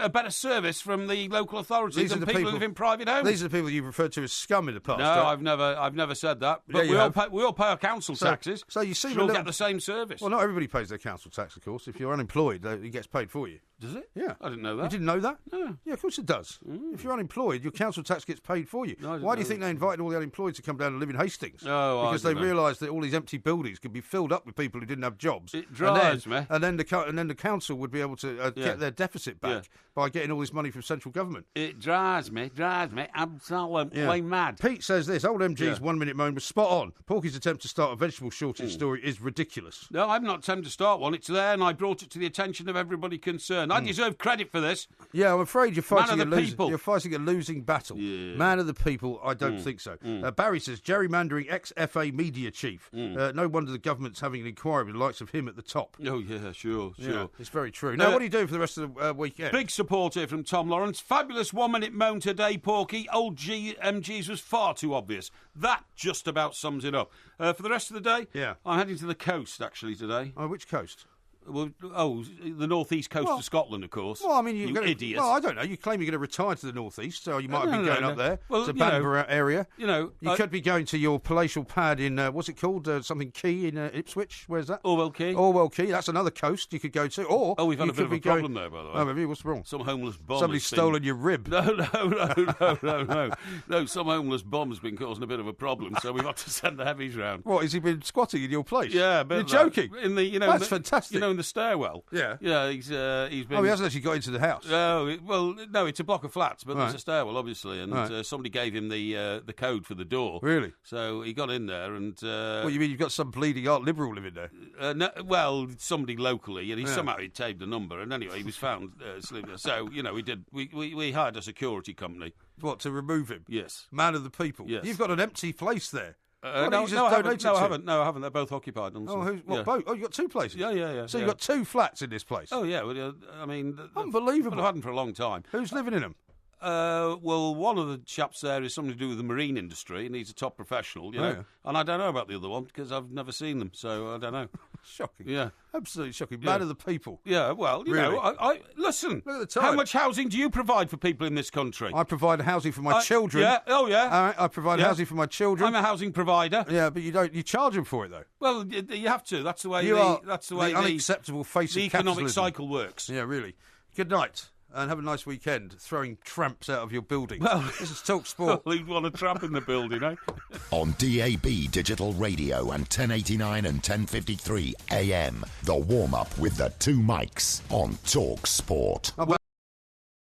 better service from the local authorities than people who live in private homes? These are the people you've referred to as scum in the past. No, I've never said that. But we all pay our council taxes. So you seem we'll get the same service. Well, not everybody pays their council tax, of course. If you're unemployed, it gets paid for you. Does it? Yeah. I didn't know that. You didn't know that? No. Yeah, of course it does. If you're unemployed, your council tax gets paid for you. No, why do you think they invited all the unemployed to come down and live in Hastings? Oh, because they realised that all these empty buildings could be filled up with people who didn't have jobs. It drives me. And then the council would be able to get their deficit back by getting all this money from central government. It drives me absolutely mad. Pete says this, old MG's 1 minute moan was spot on. Porky's attempt to start a vegetable shortage story is ridiculous. No, I'm not attempting to start one. It's there and I brought it to the attention of everybody concerned. I deserve credit for this. Yeah, I'm afraid you're fighting you're fighting a losing battle. Yeah. Man of the people, I don't think so. Barry says, gerrymandering ex-FA media chief. No wonder the government's having an inquiry with the likes of him at the top. Oh, yeah, sure. Yeah, it's very true. Now, what are you doing for the rest of the weekend? Big support here from Tom Lawrence. Fabulous 1 minute moan today, Porky. Old MG's was far too obvious. That just about sums it up. For the rest of the day, I'm heading to the coast, actually, today. Oh, which coast? Well, the northeast coast of Scotland, of course. Well, I mean, you idiot. Well, I don't know. You claim you're going to retire to the northeast, so you might have been going up there to Banbury area. You could be going to your palatial pad in what's it called? Something Key in Ipswich. Where's that? Orwell Key. Orwell Key. That's another coast you could go to. Or we've had a bit of a problem there, by the way. Oh, maybe what's wrong? Some homeless bomb. Somebody's stolen your rib. No. No, some homeless bomb's been causing a bit of a problem, so we've had to send the heavies round. What? Has he been squatting in your place? Yeah, but you're joking. That's fantastic. In the stairwell. Yeah, he's been. Oh, he hasn't actually got into the house. No, it's a block of flats, but there's a stairwell, obviously, and somebody gave him the code for the door. Really? So he got in there, and. What you mean? You've got some bleeding art liberal living there? No, well, somebody locally, and somehow he taped the number, and anyway, he was found sleeping there. So we hired a security company. What, to remove him? Yes. Man of the people. Yes. You've got an empty place there. I haven't. No, I haven't. They're both occupied. Both? Oh, you got two places? Yeah. So you've got two flats in this place? Oh, yeah. Well, I mean... Unbelievable. I've had them for a long time. Who's living in them? Well, one of the chaps there is something to do with the marine industry, and he's a top professional, you know. Yeah. And I don't know about the other one, because I've never seen them, so I don't know. Shocking. Yeah. Absolutely shocking. Man of the people. Yeah, well, you know, I listen. Look at the time. How much housing do you provide for people in this country? I provide housing for my children. Yeah. Oh, yeah. All right, I provide housing for my children. I'm a housing provider. Yeah, but you charge them for it, though. Well, you have to. That's the way the unacceptable face the of capitalism. economic cycle works. Yeah, really. Good night. And have a nice weekend throwing tramps out of your building. Well, this is Talk Sport. Well, you'd want a tramp in the building, eh? On DAB Digital Radio and 1089 and 1053 AM. The warm-up with the two mics on Talk Sport.